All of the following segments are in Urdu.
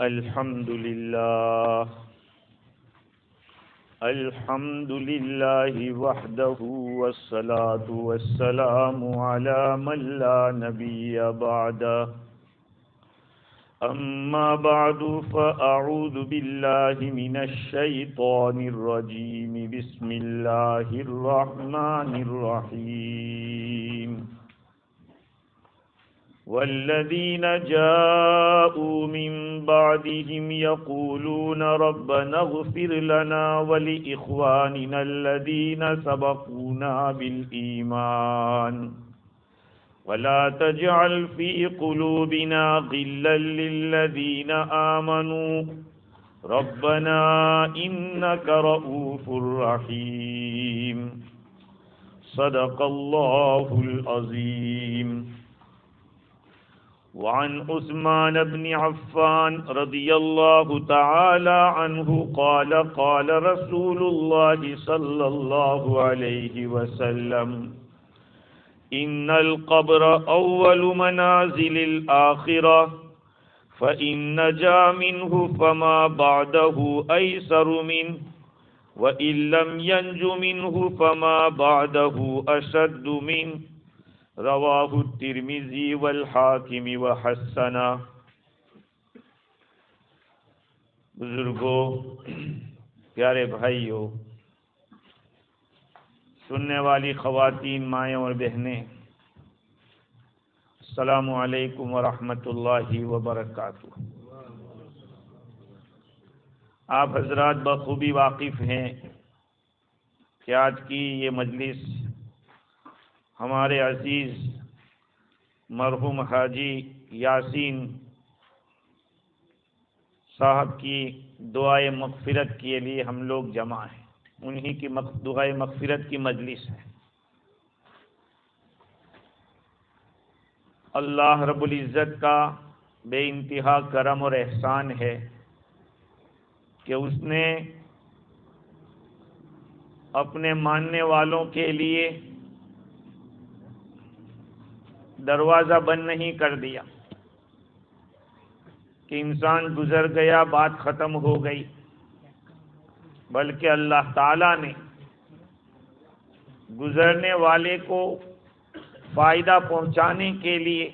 الحمد لله وحده والصلاة والسلام على من لا نبي بعده أما بعد فأعوذ بالله من الشيطان الرجيم بسم الله الرحمن الرحيم والذين جاءوا من بعدهم يقولون ربنا اغفر لنا ولإخواننا الذين سبقونا بالإيمان ولا تجعل في قلوبنا غلا للذين آمنوا ربنا إنك رؤوف رحيم صدق الله العظيم. وعن عثمان بن عفان رضی اللہ تعالی عنہ قال قال رسول اللہ صلی اللہ علیہ وسلم ان القبر اول منازل الآخرہ فإن نجا منه فما بعده أيسر منه وإن لم ينج منه فما بعده أشد منه رواہ الترمذی والحاکم وحسنہ. بزرگوں، پیارے بھائیوں، سننے والی خواتین، مائیں اور بہنیں، السلام علیکم ورحمۃ اللہ وبرکاتہ. آپ حضرات بخوبی واقف ہیں کہ آج کی یہ مجلس ہمارے عزیز مرحوم حاجی یاسین صاحب کی دعائے مغفرت کے لیے ہم لوگ جمع ہیں. انہی کی دعائے مغفرت کی مجلس ہے. اللہ رب العزت کا بے انتہا کرم اور احسان ہے کہ اس نے اپنے ماننے والوں کے لیے دروازہ بند نہیں کر دیا کہ انسان گزر گیا بات ختم ہو گئی، بلکہ اللہ تعالی نے گزرنے والے کو فائدہ پہنچانے کے لیے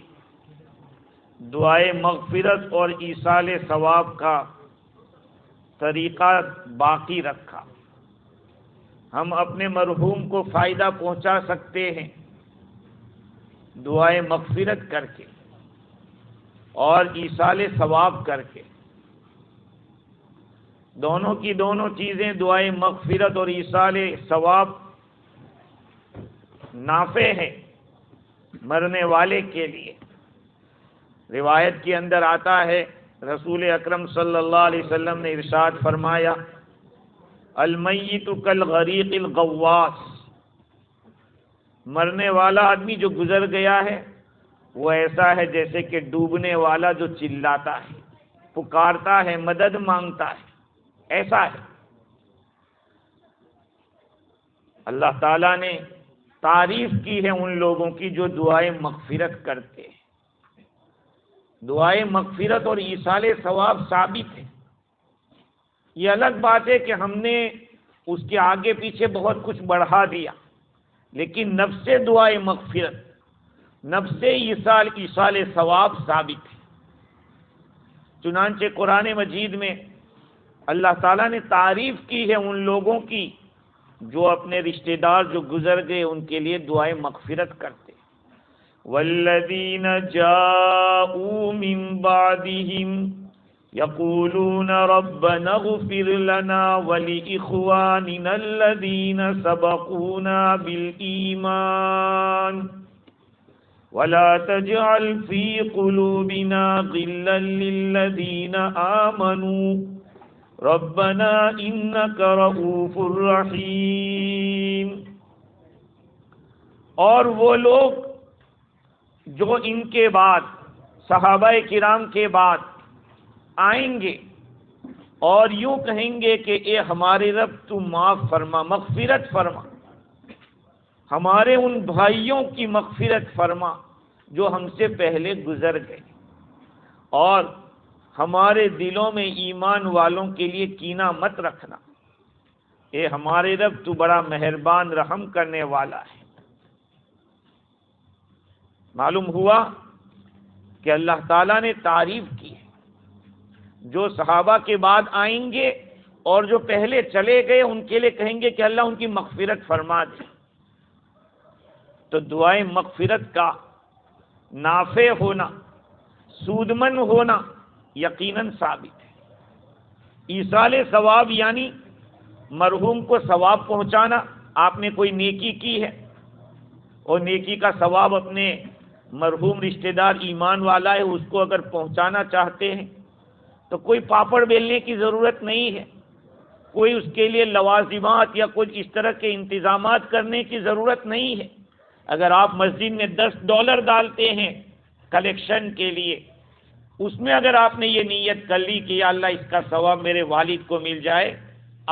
دعائے مغفرت اور ایصال ثواب کا طریقہ باقی رکھا. ہم اپنے مرحوم کو فائدہ پہنچا سکتے ہیں دعائے مغفرت کر کے اور ایصال ثواب کر کے. دونوں کی دونوں چیزیں، دعائے مغفرت اور ایصال ثواب، نافع ہیں مرنے والے کے لیے. روایت کے اندر آتا ہے رسول اکرم صلی اللہ علیہ وسلم نے ارشاد فرمایا المیت کالغریق الغواص، مرنے والا آدمی جو گزر گیا ہے وہ ایسا ہے جیسے کہ ڈوبنے والا جو چلاتا ہے، پکارتا ہے، مدد مانگتا ہے، ایسا ہے. اللہ تعالیٰ نے تعریف کی ہے ان لوگوں کی جو دعائیں مغفرت کرتے ہیں. دعائیں مغفرت اور ایصال ثواب ثابت ہے. یہ الگ بات ہے کہ ہم نے اس کے آگے پیچھے بہت کچھ بڑھا دیا، لیکن نفس دعائے مغفرت، نفس ایصال ثواب ثابت ہے. چنانچہ قرآن مجید میں اللہ تعالیٰ نے تعریف کی ہے ان لوگوں کی جو اپنے رشتہ دار جو گزر گئے ان کے لیے دعائے مغفرت کرتے. والذین جاءوا من بعدهم یقولون ربنا اغفر لنا ولإخواننا الذین سبقونا بالإیمان ولا تجعل في قلوبنا غلا للذین آمنوا ربنا إنك رؤوف رحیم. اور وہ لوگ جو ان کے بعد صحابہ کرام کے بعد آئیں گے اور یوں کہیں گے کہ اے ہمارے رب تو معاف فرما، مغفرت فرما، ہمارے ان بھائیوں کی مغفرت فرما جو ہم سے پہلے گزر گئے، اور ہمارے دلوں میں ایمان والوں کے لیے کینہ مت رکھنا، اے ہمارے رب تو بڑا مہربان رحم کرنے والا ہے۔ معلوم ہوا کہ اللہ تعالیٰ نے تعریف کی ہے، جو صحابہ کے بعد آئیں گے اور جو پہلے چلے گئے ان کے لیے کہیں گے کہ اللہ ان کی مغفرت فرما دے۔ تو دعائیں مغفرت کا نافع ہونا، سودمند ہونا یقیناً ثابت ہے۔ ایصال ثواب یعنی مرحوم کو ثواب پہنچانا۔ آپ نے کوئی نیکی کی ہے اور نیکی کا ثواب اپنے مرحوم رشتہ دار ایمان والا ہے اس کو اگر پہنچانا چاہتے ہیں تو کوئی پاپڑ بیلنے کی ضرورت نہیں ہے، کوئی اس کے لیے لوازمات یا کچھ اس طرح کے انتظامات کرنے کی ضرورت نہیں ہے۔ اگر آپ مسجد میں $10 ڈالتے ہیں کلیکشن کے لیے، اس میں اگر آپ نے یہ نیت کر لی کہ یا اللہ اس کا ثواب میرے والد کو مل جائے،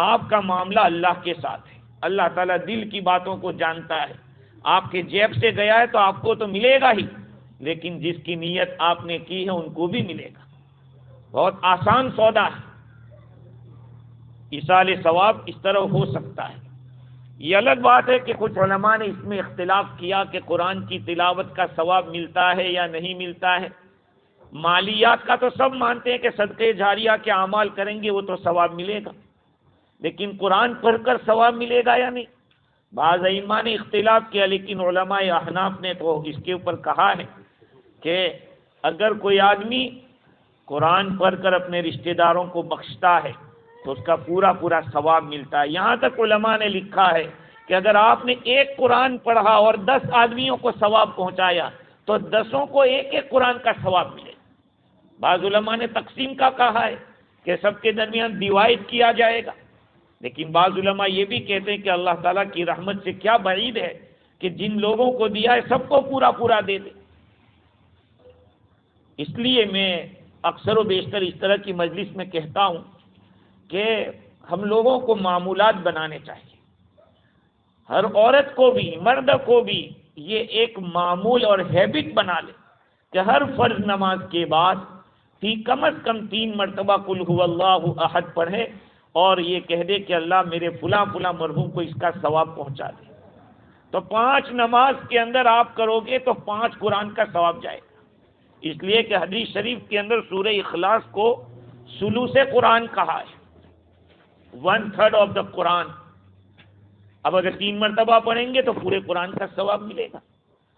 آپ کا معاملہ اللہ کے ساتھ ہے۔ اللہ تعالیٰ دل کی باتوں کو جانتا ہے۔ آپ کے جیب سے گیا ہے تو آپ کو تو ملے گا ہی، لیکن جس کی نیت آپ نے کی ہے ان کو بھی ملے گا۔ بہت آسان سودا ہے۔ ایصال ثواب اس طرح ہو سکتا ہے۔ یہ الگ بات ہے کہ کچھ علماء نے اس میں اختلاف کیا کہ قرآن کی تلاوت کا ثواب ملتا ہے یا نہیں ملتا ہے۔ مالیات کا تو سب مانتے ہیں کہ صدقے جاریہ کے اعمال کریں گے وہ تو ثواب ملے گا، لیکن قرآن پڑھ کر ثواب ملے گا یا نہیں؟ بعض ائمہ نے اختلاف کیا، لیکن علماء احناف نے تو اس کے اوپر کہا ہے کہ اگر کوئی آدمی قرآن پڑھ کر اپنے رشتہ داروں کو بخشتا ہے تو اس کا پورا پورا ثواب ملتا ہے۔ یہاں تک علماء نے لکھا ہے کہ اگر آپ نے ایک قرآن پڑھا اور 10 آدمیوں کو ثواب پہنچایا تو 10 کو ایک ایک قرآن کا ثواب ملے۔ بعض علماء نے تقسیم کا کہا ہے کہ سب کے درمیان ڈیوائڈ کیا جائے گا، لیکن بعض علماء یہ بھی کہتے ہیں کہ اللہ تعالیٰ کی رحمت سے کیا بعید ہے کہ جن لوگوں کو دیا ہے سب کو پورا پورا دے دے۔ اس لیے میں اکثر و بیشتر اس طرح کی مجلس میں کہتا ہوں کہ ہم لوگوں کو معمولات بنانے چاہیے۔ ہر عورت کو بھی مرد کو بھی یہ ایک معمول اور ہیبٹ بنا لے کہ ہر فرض نماز کے بعد فی کم از کم 3 مرتبہ قل هو اللہ احد پڑھے اور یہ کہہ دے کہ اللہ میرے فلاں فلاں مرحوم کو اس کا ثواب پہنچا دے۔ تو 5 نماز کے اندر آپ کرو گے تو 5 قرآن کا ثواب جائے گا۔ اس لیے کہ حدیث شریف کے اندر سورہ اخلاص کو ثلث قرآن کہا ہے، 1/3 آف دا قرآن۔ اب اگر 3 مرتبہ پڑھیں گے تو پورے قرآن کا ثواب ملے گا۔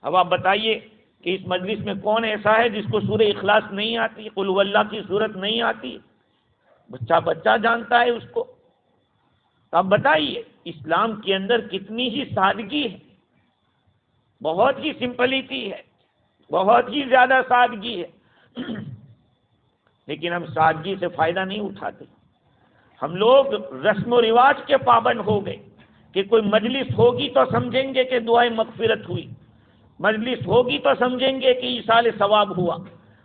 اب آپ بتائیے کہ اس مجلس میں کون ایسا ہے جس کو سورہ اخلاص نہیں آتی، قل هو اللہ کی سورت نہیں آتی؟ بچہ جانتا ہے اس کو۔ تو اب بتائیے اسلام کے اندر کتنی ہی سادگی ہے، بہت ہی سمپلٹی ہے، بہت ہی زیادہ سادگی ہے، لیکن ہم سادگی سے فائدہ نہیں اٹھاتے۔ ہم لوگ رسم و رواج کے پابند ہو گئے کہ کوئی مجلس ہوگی تو سمجھیں گے کہ دعائیں مغفرت ہوئی، مجلس ہوگی تو سمجھیں گے کہ ایصال ثواب ہوا،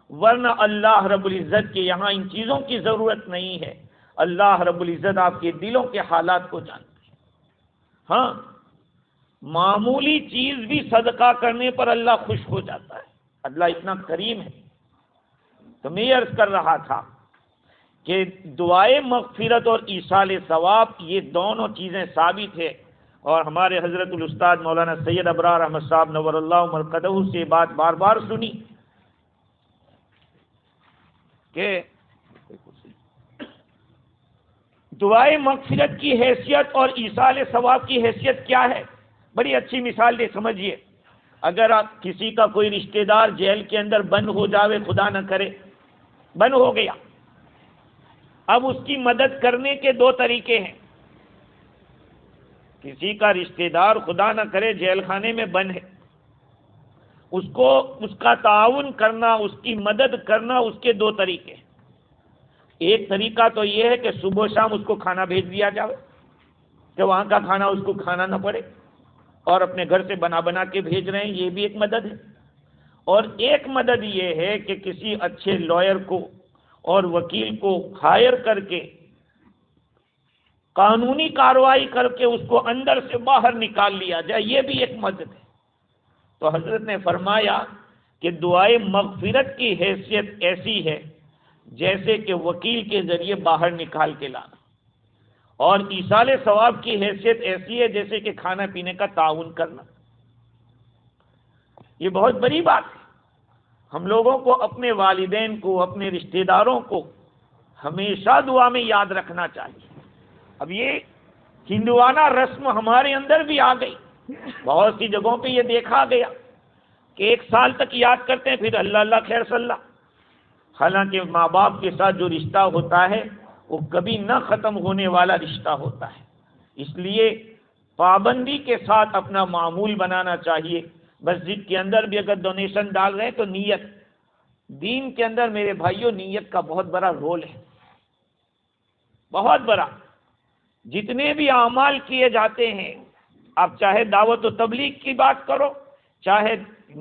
ورنہ اللہ رب العزت کے یہاں ان چیزوں کی ضرورت نہیں ہے۔ اللہ رب العزت آپ کے دلوں کے حالات کو جانتے ہیں۔ ہاں، معمولی چیز بھی صدقہ کرنے پر اللہ خوش ہو جاتا ہے، اللہ اتنا کریم ہے۔ تو میں یہ عرض کر رہا تھا کہ دعائے مغفرت اور ایصال ثواب یہ دونوں چیزیں ثابت ہے، اور ہمارے حضرت الاستاذ مولانا سید ابرار احمد صاحب نور اللہ مرقدہ سے بات بار بار سنی کہ دعائے مغفرت کی حیثیت اور ایصال ثواب کی حیثیت کیا ہے۔ بڑی اچھی مثال دے سمجھیے، اگر آپ کسی کا کوئی رشتہ دار جیل کے اندر بند ہو جاوے، خدا نہ کرے بند ہو گیا، اب اس کی مدد کرنے کے 2 طریقے ہیں۔ کسی کا رشتہ دار خدا نہ کرے جیل خانے میں بند ہے، اس کو اس کا تعاون کرنا، اس کی مدد کرنا، اس کے 2 طریقے ہیں۔ ایک طریقہ تو یہ ہے کہ صبح و شام اس کو کھانا بھیج دیا جائے کہ وہاں کا کھانا اس کو کھانا نہ پڑے، اور اپنے گھر سے بنا کے بھیج رہے ہیں، یہ بھی ایک مدد ہے۔ اور ایک مدد یہ ہے کہ کسی اچھے لائر کو اور وکیل کو ہائر کر کے قانونی کارروائی کر کے اس کو اندر سے باہر نکال لیا جائے، یہ بھی ایک مدد ہے۔ تو حضرت نے فرمایا کہ دعائے مغفرت کی حیثیت ایسی ہے جیسے کہ وکیل کے ذریعے باہر نکال کے لانا، اور ایصال ثواب کی حیثیت ایسی ہے جیسے کہ کھانا پینے کا تعاون کرنا۔ یہ بہت بڑی بات ہے۔ ہم لوگوں کو اپنے والدین کو، اپنے رشتہ داروں کو ہمیشہ دعا میں یاد رکھنا چاہیے۔ اب یہ ہندوانہ رسم ہمارے اندر بھی آ گئی، بہت سی جگہوں پہ یہ دیکھا گیا کہ 1 سال تک یاد کرتے ہیں، پھر اللہ اللہ خیر صلی اللہ۔ حالانکہ ماں باپ کے ساتھ جو رشتہ ہوتا ہے وہ کبھی نہ ختم ہونے والا رشتہ ہوتا ہے، اس لیے پابندی کے ساتھ اپنا معمول بنانا چاہیے۔ مسجد کے اندر بھی اگر ڈونیشن ڈال رہے ہیں تو نیت، دین کے اندر میرے بھائیوں نیت کا بہت بڑا رول ہے، بہت بڑا۔ جتنے بھی اعمال کیے جاتے ہیں، آپ چاہے دعوت و تبلیغ کی بات کرو، چاہے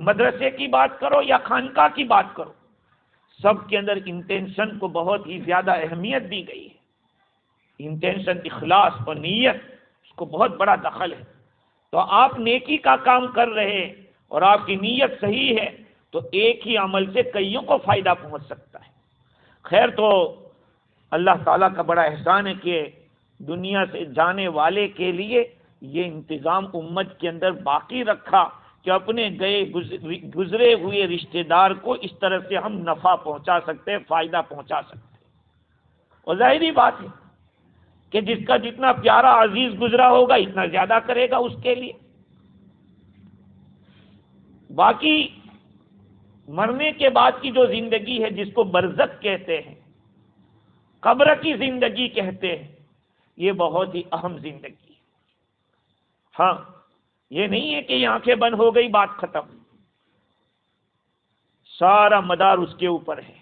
مدرسے کی بات کرو یا خانقاہ کی بات کرو، سب کے اندر انٹینشن کو بہت ہی زیادہ اہمیت دی گئی ہے۔ انٹینشن، اخلاص اور نیت، اس کو بہت بڑا دخل ہے۔ تو آپ نیکی کا کام کر رہے ہیں اور آپ کی نیت صحیح ہے تو ایک ہی عمل سے کئیوں کو فائدہ پہنچ سکتا ہے۔ خیر، تو اللہ تعالیٰ کا بڑا احسان ہے کہ دنیا سے جانے والے کے لیے یہ انتظام امت کے اندر باقی رکھا کہ اپنے گزرے ہوئے رشتہ دار کو اس طرح سے ہم نفع پہنچا سکتے، فائدہ پہنچا سکتے۔ اور ظاہری بات ہے کہ جس کا جتنا پیارا عزیز گزرا ہوگا اتنا زیادہ کرے گا اس کے لیے۔ باقی مرنے کے بعد کی جو زندگی ہے، جس کو برزخ کہتے ہیں، قبر کی زندگی کہتے ہیں، یہ بہت ہی اہم زندگی ہے۔ ہاں، یہ نہیں ہے کہ یہ آنکھیں بند ہو گئی بات ختم، سارا مدار اس کے اوپر ہے۔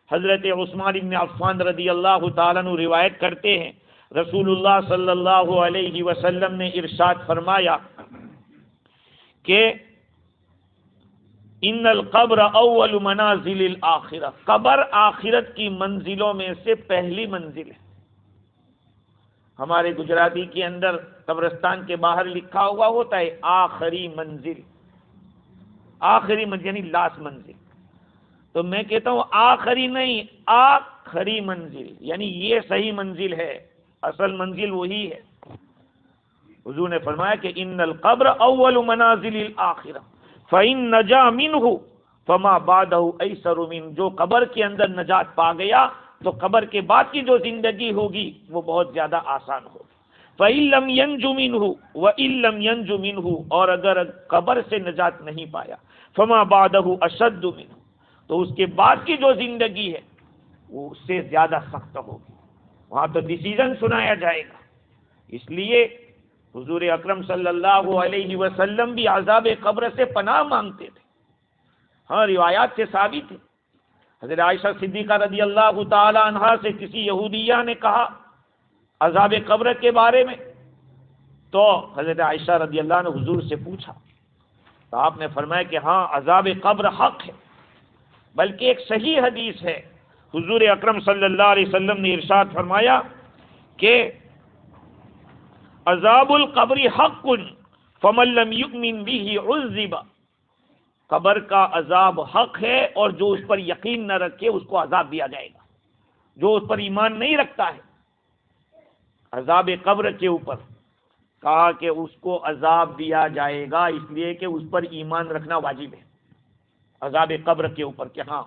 حضرت عثمان بن عفان رضی اللہ تعالیٰ عنہ روایت کرتے ہیں، رسول اللہ صلی اللہ علیہ وسلم نے ارشاد فرمایا کہ ان القبر اول منازل الاخرہ، قبر آخرت کی منزلوں میں سے پہلی منزل ہے۔ ہمارے گجراتی کے اندر قبرستان کے باہر لکھا ہوا ہوتا ہے آخری منزل، آخری منزل یعنی لاسٹ منزل۔ تو میں کہتا ہوں آخری نہیں، آخری منزل، یعنی یہ صحیح منزل ہے، اصل منزل وہی ہے۔ حضور نے فرمایا کہ ان القبر اول منازل الاخرہ فإن نجا منہ فما بعدہ ایسر من، جو قبر کے اندر نجات پا گیا تو قبر کے بعد کی جو زندگی ہوگی وہ بہت زیادہ آسان ہوگی۔ فإن لم ينج منہ وإن لم ينج منہ، اور اگر قبر سے نجات نہیں پایا فما بعدہ اشد منہ، تو اس کے بعد کی جو زندگی ہے وہ اس سے زیادہ سخت ہوگی، وہاں تو ڈیسیژن سنایا جائے گا۔ اس لیے حضور اکرم صلی اللہ علیہ وسلم بھی عذاب قبر سے پناہ مانگتے تھے۔ ہاں، روایات سے ثابت ہے۔ حضرت عائشہ صدیقہ رضی اللہ تعالی عنہا سے کسی یہودیہ نے کہا عذاب قبر کے بارے میں، تو حضرت عائشہ رضی اللہ عنہ حضور سے پوچھا تو آپ نے فرمایا کہ ہاں، عذاب قبر حق ہے، بلکہ ایک صحیح حدیث ہے، حضور اکرم صلی اللہ علیہ وسلم نے ارشاد فرمایا کہ عذاب القبر حق فمن لم یؤمن به عذب، قبر کا عذاب حق ہے اور جو اس پر یقین نہ رکھے اس کو عذاب دیا جائے گا۔ جو اس پر ایمان نہیں رکھتا ہے، عذاب قبر کے اوپر کہا کہ اس کو عذاب دیا جائے گا، اس لیے کہ اس پر ایمان رکھنا واجب ہے عذاب قبر کے اوپر۔ کہ ہاں،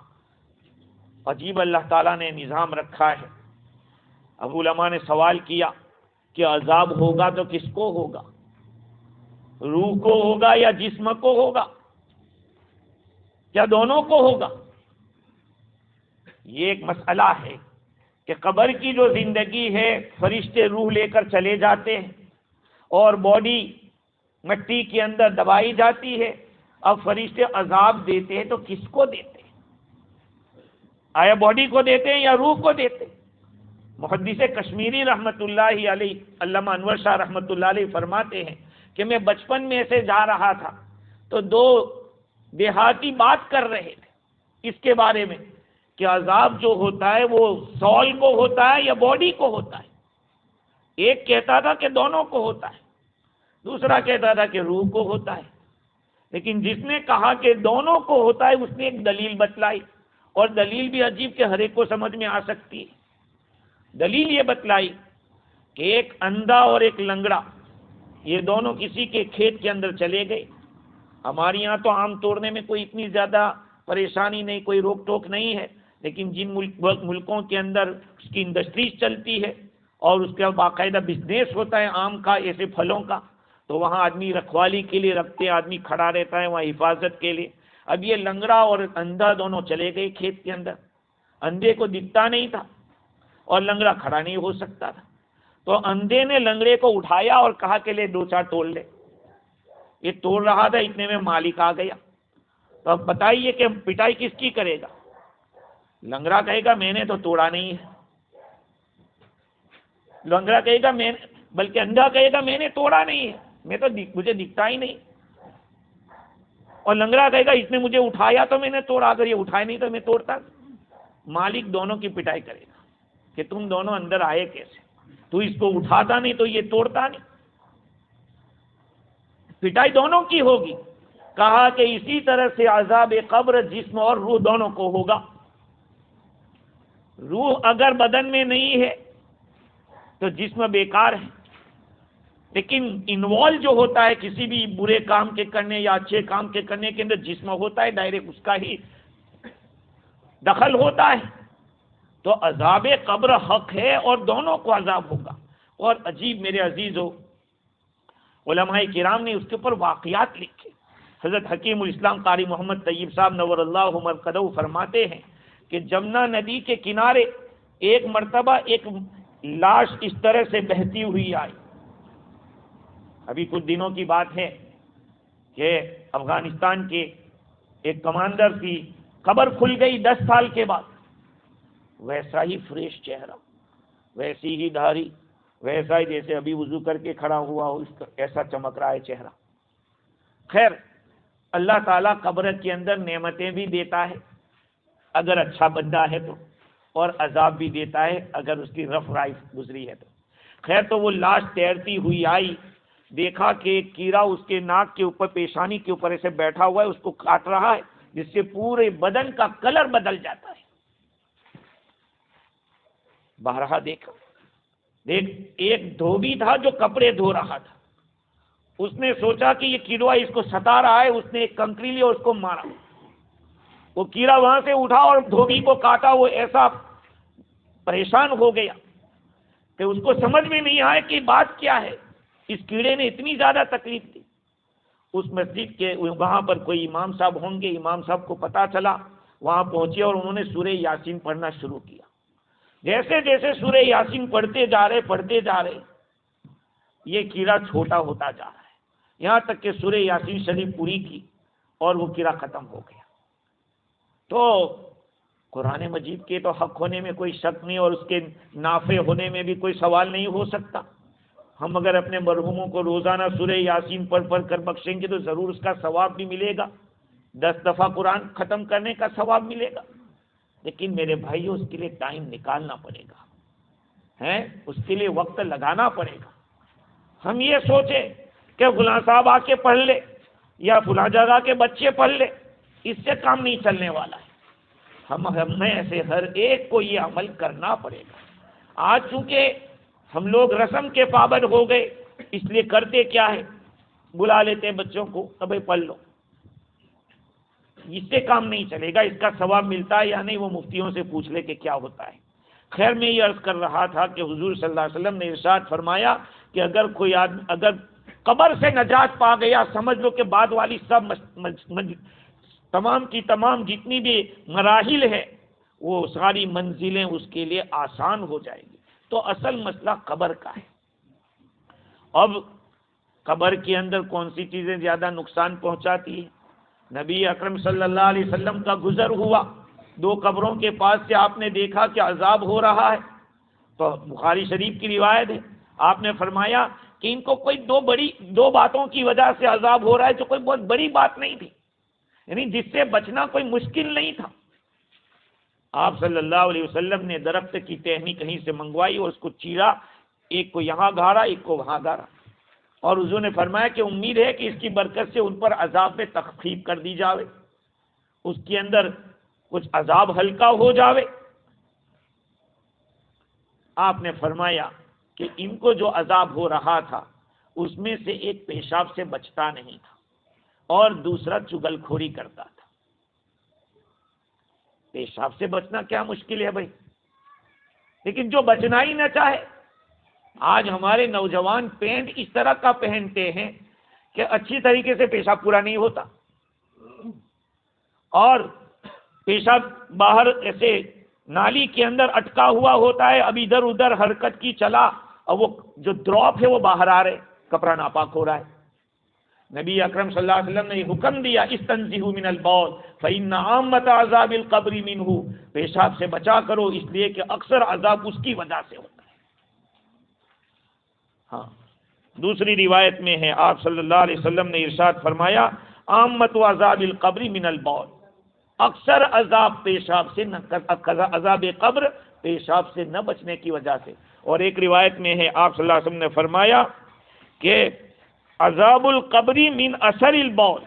عجیب اللہ تعالیٰ نے نظام رکھا ہے۔ ابو علماء نے سوال کیا کہ عذاب ہوگا تو کس کو ہوگا، روح کو ہوگا یا جسم کو ہوگا، کیا دونوں کو ہوگا؟ یہ ایک مسئلہ ہے کہ قبر کی جو زندگی ہے، فرشتے روح لے کر چلے جاتے ہیں اور باڈی مٹی کے اندر دبائی جاتی ہے۔ اب فرشتے عذاب دیتے ہیں تو کس کو دیتے ہیں؟ آیا باڈی کو دیتے ہیں یا روح کو دیتے ہیں؟ محدث کشمیری رحمۃ اللہ علیہ، علامہ انور شاہ رحمۃ اللہ علیہ فرماتے ہیں کہ میں بچپن میں سے جا رہا تھا تو دو دیہاتی بات کر رہے تھے اس کے بارے میں کہ عذاب جو ہوتا ہے وہ سول کو ہوتا ہے یا باڈی کو ہوتا ہے۔ ایک کہتا تھا کہ دونوں کو ہوتا ہے، دوسرا کہتا تھا کہ روح کو ہوتا ہے۔ لیکن جس نے کہا کہ دونوں کو ہوتا ہے اس نے ایک دلیل بتلائی، اور دلیل بھی عجیب کہ ہر ایک کو سمجھ میں آ سکتی ہے۔ دلیل یہ بتلائی کہ ایک اندھا اور ایک لنگڑا، یہ دونوں کسی کے کھیت کے اندر چلے گئے۔ ہمارے یہاں تو آم توڑنے میں کوئی اتنی زیادہ پریشانی نہیں، کوئی روک ٹوک نہیں ہے، لیکن جن ملکوں کے اندر اس کی انڈسٹریز چلتی ہے اور اس کا باقاعدہ بزنس ہوتا ہے آم کا، ایسے پھلوں کا، تو وہاں آدمی رکھوالی کے لیے رکھتے ہیں، آدمی کھڑا رہتا ہے وہاں حفاظت کے لیے۔ اب یہ لنگڑا اور اندھا دونوں چلے گئے کھیت کے اندر، اندھے کو دکھتا نہیں تھا اور لنگڑا کھڑا نہیں ہو سکتا تھا، تو اندھے نے لنگڑے کو اٹھایا اور کہا کہ لے 2-4 توڑ لے۔ یہ توڑ رہا تھا، اتنے میں مالک آ گیا۔ تو اب بتائیے کہ پٹائی کس کی کرے گا؟ لنگڑا کہے گا میں نے تو توڑا نہیں ہے، لنگڑا کہے گا بلکہ اندھا کہے گا میں نے توڑا نہیں ہے، میں تو مجھے دکھتا ہی نہیں، اور لنگڑا کہے گا اس نے مجھے اٹھایا تو میں نے توڑا، اگر یہ اٹھائے نہیں تو میں توڑتا۔ مالک دونوں کی پٹائی کرے گا کہ تم دونوں اندر آئے کیسے، تو اس کو اٹھاتا نہیں تو یہ توڑتا نہیں۔ پٹائی دونوں کی ہوگی۔ کہا کہ اسی طرح سے عذاب قبر جسم اور روح دونوں کو ہوگا۔ روح اگر بدن میں نہیں ہے تو جسم بیکار ہے، لیکن انوالو جو ہوتا ہے کسی بھی برے کام کے کرنے یا اچھے کام کے کرنے کے اندر جسم ہوتا ہے، ڈائریکٹ اس کا ہی دخل ہوتا ہے، تو عذاب قبر حق ہے اور دونوں کو عذاب ہوگا۔ اور عجیب میرے عزیزو، علماء کرام نے اس کے اوپر واقعات لکھے۔ حضرت حکیم الاسلام قاری محمد طیب صاحب نور اللہ مرقدہ فرماتے ہیں کہ جمنا ندی کے کنارے ایک مرتبہ ایک لاش اس طرح سے بہتی ہوئی آئی۔ ابھی کچھ دنوں کی بات ہے کہ افغانستان کے ایک کمانڈر کی قبر کھل گئی 10 سال کے بعد، ویسا ہی فریش چہرہ، ویسی ہی داڑھی، ویسا ہی جیسے ابھی وضو کر کے کھڑا ہوا ہو، ایسا چمک رہا ہے چہرہ۔ خیر، اللہ تعالیٰ قبر کے اندر نعمتیں بھی دیتا ہے اگر اچھا بندہ ہے تو، اور عذاب بھی دیتا ہے اگر اس کی رف رائف گزری ہے تو۔ خیر، تو وہ لاش تیرتی ہوئی آئی، دیکھا کہ ایک کیڑا اس کے ناک کے اوپر، پیشانی کے اوپر ایسے بیٹھا ہوا ہے، اس کو کاٹ رہا ہے، جس سے پورے بدن کا کلر بدل جاتا ہے۔ بارہا دیکھ ایک دھوبی تھا جو کپڑے دھو رہا تھا، اس نے سوچا کہ یہ کیڑا اس کو ستا رہا ہے، اس نے ایک کنکری لی اور اس کو مارا۔ وہ کیڑا وہاں سے اٹھا اور دھوبی کو کاٹا۔ وہ ایسا پریشان ہو گیا کہ اس کو سمجھ میں نہیں آیا کہ بات کیا ہے، اس کیڑے نے اتنی زیادہ تکلیف دی۔ اس مسجد کے وہاں پر کوئی امام صاحب ہوں گے، امام صاحب کو پتا چلا، وہاں پہنچے اور انہوں نے سورہ یاسین پڑھنا شروع کیا۔ جیسے جیسے سورہ یاسین پڑھتے جا رہے یہ کیڑا چھوٹا ہوتا جا رہا ہے، یہاں تک کہ سورہ یاسین شریف پوری کی اور وہ کیڑا ختم ہو گیا۔ تو قرآن مجید کے تو حق ہونے میں کوئی شک نہیں اور اس کے نافع ہونے میں بھی کوئی سوال نہیں ہو سکتا۔ ہم اگر اپنے مرحوموں کو روزانہ سورہ یاسین پڑھ کر بخشیں گے تو ضرور اس کا ثواب بھی ملے گا، 10 دفعہ قرآن ختم کرنے کا ثواب ملے گا۔ لیکن میرے بھائیو، اس کے لیے ٹائم نکالنا پڑے گا، اس کے لیے وقت لگانا پڑے گا۔ ہم یہ سوچیں کہ فلاں صاحب آ کے پڑھ لے یا فلاں جگہ کے بچے پڑھ لے، اس سے کام نہیں چلنے والا ہے۔ ہمیں ایسے ہر ایک کو یہ عمل کرنا پڑے گا۔ آج چونکہ ہم لوگ رسم کے پابند ہو گئے، اس لیے کرتے کیا ہے، بلا لیتے بچوں کو، ابھی پڑھ لو۔ اس سے کام نہیں چلے گا، اس کا ثواب ملتا ہے یا نہیں وہ مفتیوں سے پوچھ لے کہ کیا ہوتا ہے۔ خیر، میں یہ عرض کر رہا تھا کہ حضور صلی اللہ علیہ وسلم نے ارشاد فرمایا کہ اگر کوئی آدمی اگر قبر سے نجات پا گیا، سمجھ لو کہ بعد والی سب تمام کی تمام جتنی بھی مراحل ہے وہ ساری منزلیں اس کے لیے آسان ہو جائے گی۔ تو اصل مسئلہ قبر کا ہے۔ اب قبر کے اندر کون سی چیزیں زیادہ نقصان پہنچاتی ہیں؟ نبی اکرم صلی اللہ علیہ وسلم کا گزر ہوا، 2 قبروں کے پاس سے آپ نے دیکھا کہ عذاب ہو رہا ہے، تو بخاری شریف کی روایت ہے، آپ نے فرمایا کہ ان کو کوئی 2 باتوں کی وجہ سے عذاب ہو رہا ہے جو کوئی بہت بڑی بات نہیں تھی، یعنی جس سے بچنا کوئی مشکل نہیں تھا۔ آپ صلی اللہ علیہ وسلم نے درخت کی ٹہنی کہیں سے منگوائی اور اس کو چیرا، ایک کو یہاں گاڑا، ایک کو وہاں گاڑا، اور حضور نے فرمایا کہ امید ہے کہ اس کی برکت سے ان پر عذاب میں تخفیف کر دی جاوے۔ اس کے اندر کچھ عذاب ہلکا ہو جاوے. آپ نے فرمایا کہ ان کو جو عذاب ہو رہا تھا اس میں سے ایک پیشاب سے بچتا نہیں تھا اور دوسرا چگل کھوری کرتا تھا. پیشاب سے بچنا کیا مشکل ہے بھائی، لیکن جو بچنا ہی نہ چاہے. آج ہمارے نوجوان پینٹ اس طرح کا پہنتے ہیں کہ اچھی طریقے سے پیشاب پورا نہیں ہوتا، اور پیشاب باہر ایسے نالی کے اندر اٹکا ہوا ہوتا ہے، اب ادھر ادھر حرکت کی چلا اور وہ جو ڈراپ ہے وہ باہر آ رہے، کپڑا ناپاک ہو رہا ہے. نبی اکرم صلی اللہ علیہ وسلم نے یہ حکم دیا استنزہوا من البول فإن عامۃ عذاب القبر منہ، پیشاب سے بچا کرو اس لیے کہ اکثر عذاب اس کی وجہ سے ہوتا ہے. ہاں، دوسری روایت میں ہے آپ صلی اللہ علیہ وسلم نے ارشاد فرمایا عامۃ عذاب القبر من البول، اکثر عذاب پیشاب سے نہ، عذاب قبر پیشاب سے نہ بچنے کی وجہ سے. اور ایک روایت میں ہے آپ صلی اللہ علیہ وسلم نے فرمایا کہ عذاب القبری من اثر البول،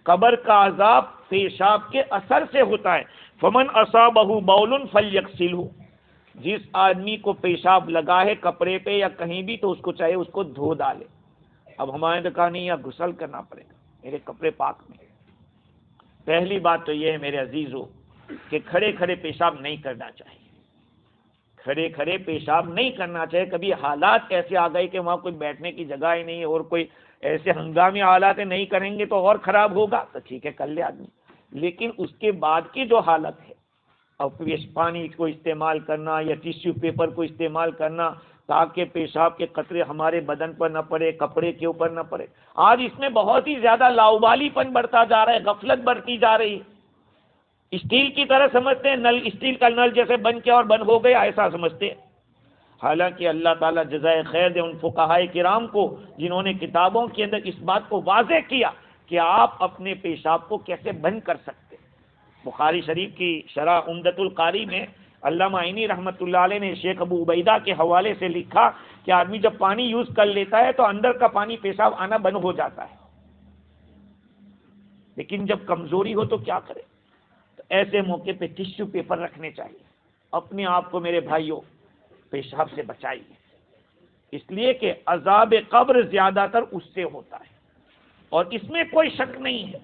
قبر کا عذاب پیشاب کے اثر سے ہوتا ہے. فمن اصابہ بول فلیغسلہ، جس آدمی کو پیشاب لگا ہے کپڑے پہ یا کہیں بھی تو اس کو چاہے اس کو دھو ڈالے. اب ہمارے تو کہا نہیں، یا غسل کرنا پڑے گا، میرے کپڑے پاک میں. پہلی بات تو یہ ہے میرے عزیزو کہ کھڑے کھڑے پیشاب نہیں کرنا چاہیے، کھڑے کھڑے پیشاب نہیں کرنا چاہیے. کبھی حالات ایسے آ گئے کہ وہاں کوئی بیٹھنے کی جگہ ہی نہیں ہے اور کوئی ایسے ہنگامی حالات نہیں کریں گے تو اور خراب ہوگا، تو ٹھیک ہے کر لے آدمی. لیکن اس کے بعد کی جو حالت ہے، اب پانی کو استعمال کرنا یا ٹیشو پیپر کو استعمال کرنا تاکہ پیشاب کے قطرے ہمارے بدن پر نہ پڑے، کپڑے کے اوپر نہ پڑے. آج اس میں بہت ہی زیادہ لاؤبالی پن بڑھتا جا رہا ہے، غفلت بڑھتی جا رہی ہے. اسٹیل کی طرح سمجھتے ہیں، نل اسٹیل کا نل جیسے بن کے اور بند ہو گیا ایسا سمجھتے ہیں. حالانکہ اللہ تعالیٰ جزائے خیر دے ان فقہائے کرام کو جنہوں نے کتابوں کے اندر اس بات کو واضح کیا کہ آپ اپنے پیشاب کو کیسے بند کر سکتے. بخاری شریف کی شرح عمدۃ القاری میں علامہ عینی رحمۃ اللہ علیہ نے شیخ ابو عبیدہ کے حوالے سے لکھا کہ آدمی جب پانی یوز کر لیتا ہے تو اندر کا پانی پیشاب آنا بند ہو جاتا ہے، لیکن جب کمزوری ہو تو کیا کرے. تو ایسے موقع پہ ٹیشو پیپر رکھنے چاہیے. اپنے آپ کو میرے بھائیوں پیشاب سے بچائیے، اس لیے کہ عذاب قبر زیادہ تر اس سے ہوتا ہے اور اس میں کوئی شک نہیں ہے.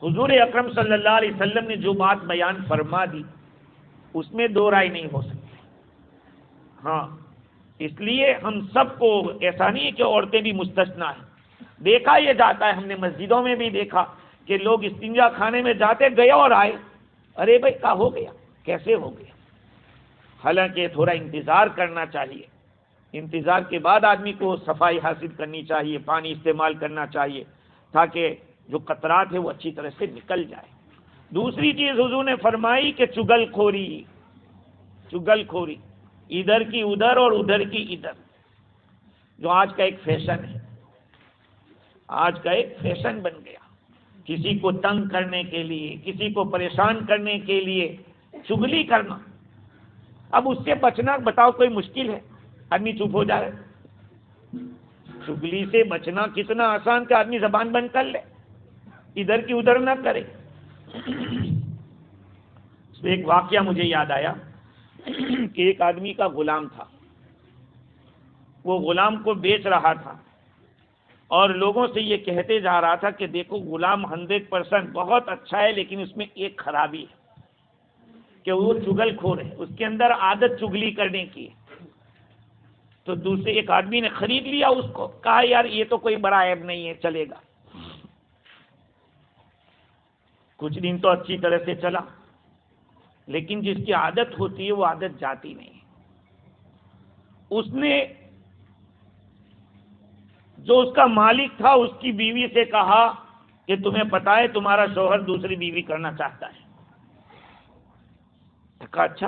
حضور اکرم صلی اللہ علیہ وسلم نے جو بات بیان فرما دی اس میں دو رائے نہیں ہو سکتی. ہاں، اس لیے ہم سب کو، ایسا نہیں ہے کہ عورتیں بھی مستثنا ہیں. دیکھا یہ جاتا ہے، ہم نے مسجدوں میں بھی دیکھا کہ لوگ استنجا خانے میں جاتے گئے اور آئے، ارے بھائی کیا ہو گیا، کیسے ہو گیا. حالانکہ تھوڑا انتظار کرنا چاہیے، انتظار کے بعد آدمی کو صفائی حاصل کرنی چاہیے، پانی استعمال کرنا چاہیے تاکہ جو قطرات ہے وہ اچھی طرح سے نکل جائے. دوسری چیز حضور نے فرمائی کہ چگل خوری، چگل خوری، ادھر کی ادھر اور ادھر کی ادھر، جو آج کا ایک فیشن ہے، آج کا ایک فیشن بن گیا. کسی کو تنگ کرنے کے لیے، کسی کو پریشان کرنے کے لیے چگلی کرنا. اب اس سے بچنا بتاؤ کوئی مشکل ہے؟ آدمی چپ ہو جائے. چگلی سے بچنا کتنا آسان کہ آدمی زبان بند کر لے، ادھر کی ادھر نہ کرے. ایک واقعہ مجھے یاد آیا کہ ایک آدمی کا غلام تھا، وہ غلام کو بیچ رہا تھا اور لوگوں سے یہ کہتے جا رہا تھا کہ دیکھو غلام 100% بہت اچھا ہے، لیکن اس میں ایک خرابی ہے کہ وہ چگل خور ہے، اس کے اندر عادت چگلی کرنے کی ہے. تو دوسرے ایک آدمی نے خرید لیا اس کو، کہا یار یہ تو کوئی بڑا عیب نہیں ہے، چلے گا. کچھ دن تو اچھی طرح سے چلا، لیکن جس کی عادت ہوتی ہے وہ عادت جاتی نہیں. اس نے جو اس کا مالک تھا اس کی بیوی سے کہا کہ تمہیں پتا ہے تمہارا شوہر دوسری بیوی کرنا چاہتا ہے. کہا اچھا.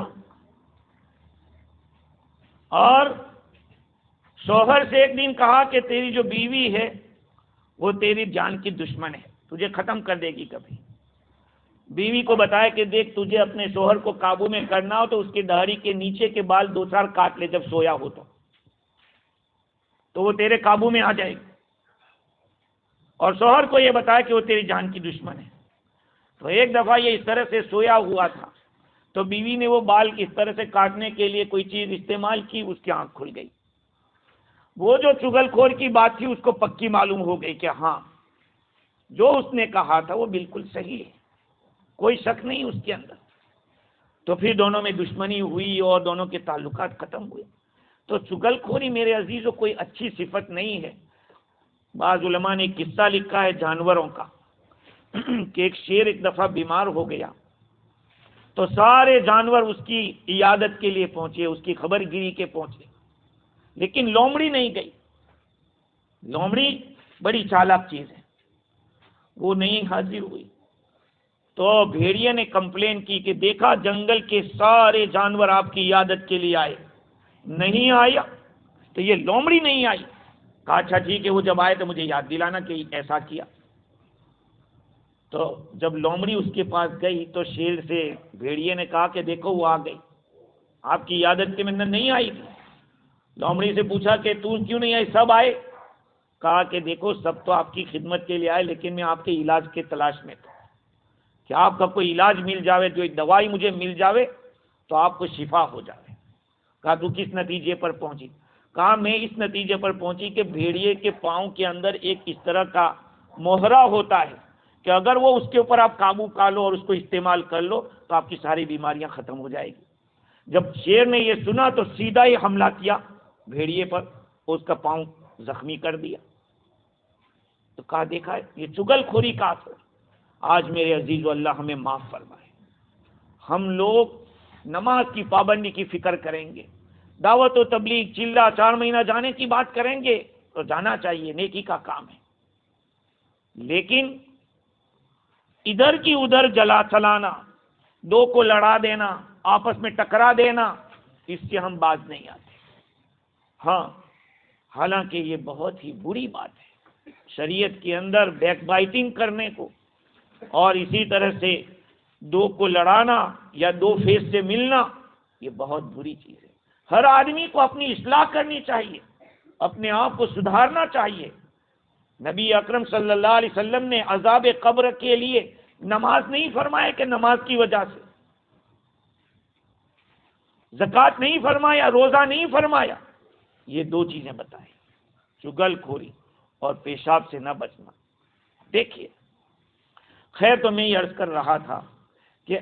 اور شوہر سے ایک دن کہا کہ تیری جو بیوی ہے وہ تیری جان کی دشمن ہے، تجھے ختم کر دے گی کبھی. بیوی کو بتایا کہ دیکھ تجھے اپنے شوہر کو قابو میں کرنا ہو تو اس کی داڑھی کے نیچے کے بال 2-4 کاٹ لے جب سویا ہو تو وہ تیرے قابو میں آ جائے گی. اور شوہر کو یہ بتایا کہ وہ تیری جان کی دشمن ہے. تو ایک دفعہ یہ اس طرح سے سویا ہوا تھا، تو بیوی نے وہ بال اس طرح سے کاٹنے کے لیے کوئی چیز استعمال کی، اس کی آنکھ کھل گئی۔ وہ جو چگل خور کی بات تھی اس کو پکی معلوم ہو گئی کہ ہاں جو اس نے کہا تھا وہ بالکل صحیح ہے، کوئی شک نہیں اس کے اندر۔ تو پھر دونوں میں دشمنی ہوئی اور دونوں کے تعلقات ختم ہوئے۔ تو چگل خوری میرے عزیزوں کوئی اچھی صفت نہیں ہے۔ بعض علماء نے ایک قصہ لکھا ہے جانوروں کا کہ ایک شیر ایک دفعہ بیمار ہو گیا تو سارے جانور اس کی عیادت کے لیے پہنچے، اس کی خبر گیری کے پہنچے، لیکن لومڑی نہیں گئی۔ لومڑی بڑی چالاک چیز ہے، وہ نہیں حاضر ہوئی۔ تو بھیڑیے نے کمپلین کی کہ دیکھا جنگل کے سارے جانور آپ کی عیادت کے لیے آئے، نہیں آیا تو یہ لومڑی نہیں آئی۔ کہا اچھا ٹھیک ہے، وہ جب آئے تو مجھے یاد دلانا کہ ایسا کیا۔ تو جب لومڑی اس کے پاس گئی تو شیر سے بھیڑیے نے کہا کہ دیکھو وہ آ گئی، آپ کی عیادت کے اندر نہیں آئی تھی۔ لومڑی سے پوچھا کہ تو کیوں نہیں آئی، سب آئے؟ کہا کہ دیکھو سب تو آپ کی خدمت کے لیے آئے، لیکن میں آپ کے علاج کے تلاش میں تھا کہ آپ کا کوئی علاج مل جاوے، جو دوائی مجھے مل جاوے تو آپ کو شفا ہو جاوے۔ کہا تو کس نتیجے پر پہنچی؟ کہا میں اس نتیجے پر پہنچی کہ بھیڑیے کے پاؤں کے اندر ایک اس طرح کا موہرا ہوتا ہے کہ اگر وہ اس کے اوپر آپ قابو پا لو اور اس کو استعمال کر لو تو آپ کی ساری بیماریاں ختم ہو جائے گی۔ جب شیر نے یہ سنا تو سیدھا ہی حملہ کیا بھیڑیے پر، اس کا پاؤں زخمی کر دیا۔ تو کہا دیکھا یہ چگل خوری کا اثر۔ آج میرے عزیز اللہ ہمیں معاف فرمائے، ہم لوگ نماز کی پابندی کی فکر کریں گے، دعوت و تبلیغ چلہ 4 مہینہ جانے کی بات کریں گے تو جانا چاہیے، نیکی کا کام ہے، لیکن ادھر کی ادھر جلا چلانا، دو کو لڑا دینا، آپس میں ٹکرا دینا، اس سے ہم باز نہیں آتے۔ ہاں حالانکہ یہ بہت ہی بری بات ہے، شریعت کے اندر بیک بائٹنگ کرنے کو اور اسی طرح سے دو کو لڑانا یا دو فیس سے ملنا یہ بہت بری چیز ہے۔ ہر آدمی کو اپنی اصلاح کرنی چاہیے، اپنے آپ کو سدھارنا چاہیے۔ نبی اکرم صلی اللہ علیہ وسلم نے عذاب قبر کے لیے نماز نہیں فرمایا کہ نماز کی وجہ سے، زکوٰۃ نہیں فرمایا، روزہ نہیں فرمایا، یہ 2 چیزیں بتائیں، چگل خوری اور پیشاب سے نہ بچنا۔ دیکھیے خیر، تو میں یہ عرض کر رہا تھا کہ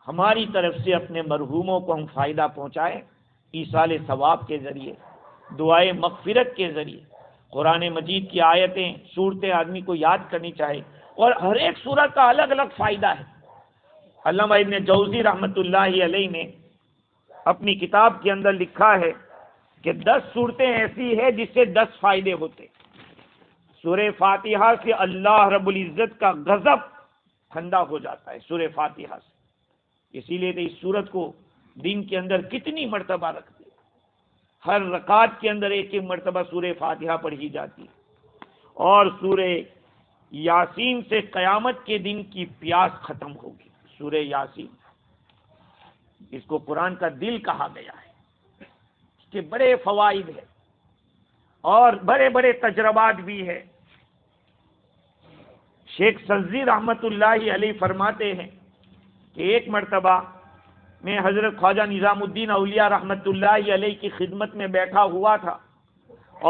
ہماری طرف سے اپنے مرحوموں کو ہم فائدہ پہنچائیں ایصال ثواب کے ذریعے، دعائے مغفرت کے ذریعے، قرآن مجید کی آیتیں صورتیں آدمی کو یاد کرنی چاہیے، اور ہر ایک سورت کا الگ الگ فائدہ ہے۔ علامہ ابن جوزی رحمۃ اللہ علیہ نے اپنی کتاب کے اندر لکھا ہے کہ 10 صورتیں ایسی ہیں جس سے 10 فائدے ہوتے۔ سورہ فاتحہ سے اللہ رب العزت کا غضب ٹھنڈا ہو جاتا ہے، سورہ فاتحہ سے، اسی لیے تو اس سورت کو دن کے اندر کتنی مرتبہ رکھتے ہیں، ہر رکعت کے اندر ایک مرتبہ سورہ فاتحہ پڑھی جاتی ہے، اور سورہ یاسین سے قیامت کے دن کی پیاس ختم ہوگی۔ سورہ یاسین، اس کو قرآن کا دل کہا گیا ہے، اس کے بڑے فوائد ہیں اور بڑے بڑے تجربات بھی ہے۔ شیخ سزی رحمت اللہ علیہ فرماتے ہیں کہ ایک مرتبہ میں حضرت خواجہ نظام الدین اولیاء رحمت اللہ علیہ کی خدمت میں بیٹھا ہوا تھا،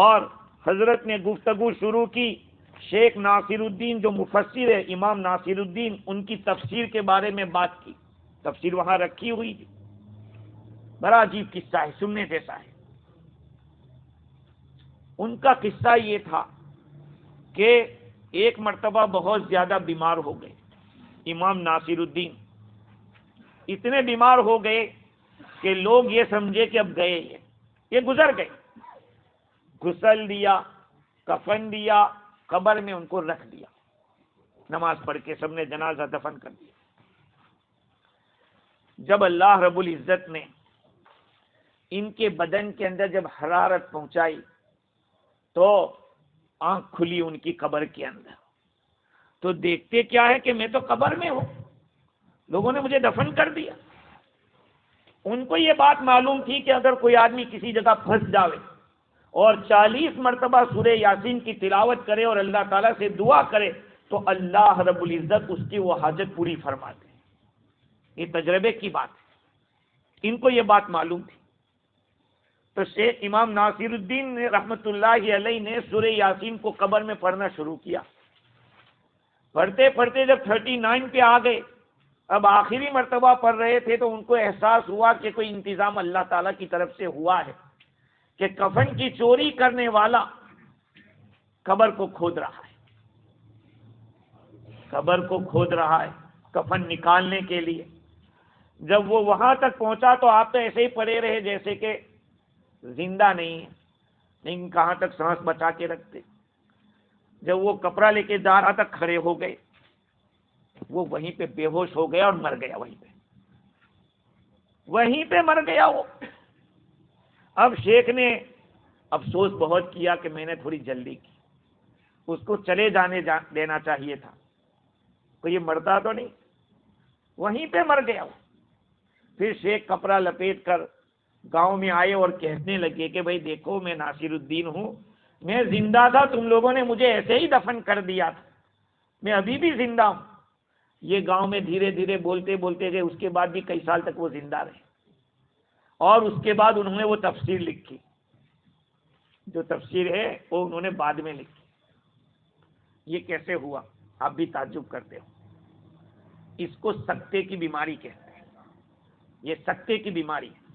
اور حضرت نے گفتگو شروع کی، شیخ ناصر الدین جو مفسر ہے، امام ناصر الدین، ان کی تفسیر کے بارے میں بات کی، تفسیر وہاں رکھی ہوئی تھی۔ بڑا عجیب قصہ ہے، سننے جیسا ہے۔ ان کا قصہ یہ تھا کہ ایک مرتبہ بہت زیادہ بیمار ہو گئے امام ناصر الدین، اتنے بیمار ہو گئے کہ لوگ یہ سمجھے کہ اب گئے ہیں، یہ گزر گئے۔ غسل دیا، کفن دیا، قبر میں ان کو رکھ دیا، نماز پڑھ کے سب نے جنازہ دفن کر دیا۔ جب اللہ رب العزت نے ان کے بدن کے اندر جب حرارت پہنچائی تو آنکھ کھلی ان کی قبر کے اندر، تو دیکھتے کیا ہے کہ میں تو قبر میں ہوں، لوگوں نے مجھے دفن کر دیا۔ ان کو یہ بات معلوم تھی کہ اگر کوئی آدمی کسی جگہ پھنس جاوے اور 40 مرتبہ سورہ یاسین کی تلاوت کرے اور اللہ تعالیٰ سے دعا کرے تو اللہ رب العزت اس کی وہ حاجت پوری فرماتے ہیں. یہ تجربے کی بات ہے، ان کو یہ بات معلوم تھی. تو شیخ امام ناصر الدین رحمت اللہ علیہ نے سورہ یاسین کو قبر میں پڑھنا شروع کیا. پڑھتے پڑھتے جب 39 پہ آ گئے، اب آخری مرتبہ پڑھ رہے تھے، تو ان کو احساس ہوا کہ کوئی انتظام اللہ تعالیٰ کی طرف سے ہوا ہے کہ کفن کی چوری کرنے والا قبر کو کھود رہا ہے، قبر کو کھود رہا ہے کفن نکالنے کے لیے. جب وہ وہاں تک پہنچا تو آپ تو ایسے ہی پڑے رہے جیسے کہ زندہ نہیں ہے، لیکن کہاں تک سانس بچا کے رکھتے. جب وہ کپڑا لے کے جا رہا تک کھڑے ہو گئے، وہ وہیں پہ بے ہوش ہو گیا اور مر گیا، وہیں پہ مر گیا وہ. اب شیخ نے افسوس بہت کیا کہ میں نے تھوڑی جلدی کی، اس کو چلے جانے دینا چاہیے تھا، تو یہ مرتا تو نہیں، وہیں پہ مر گیا وہ. پھر شیخ کپڑا لپیٹ کر گاؤں میں آئے اور کہنے لگے کہ بھائی دیکھو میں ناصر الدین ہوں، میں زندہ تھا، تم لوگوں نے مجھے ایسے ہی دفن کر دیا تھا، میں ابھی بھی زندہ ہوں. یہ گاؤں میں دھیرے دھیرے بولتے بولتے گئے. اس کے بعد بھی کئی سال تک وہ زندہ رہے، اور اس کے بعد انہوں نے وہ تفسیر لکھی، جو تفسیر ہے وہ انہوں نے بعد میں لکھی. یہ کیسے ہوا آپ بھی تعجب کرتے ہو. اس کو سکتے کی بیماری کہتے ہیں. یہ سکتے کی بیماری ہے.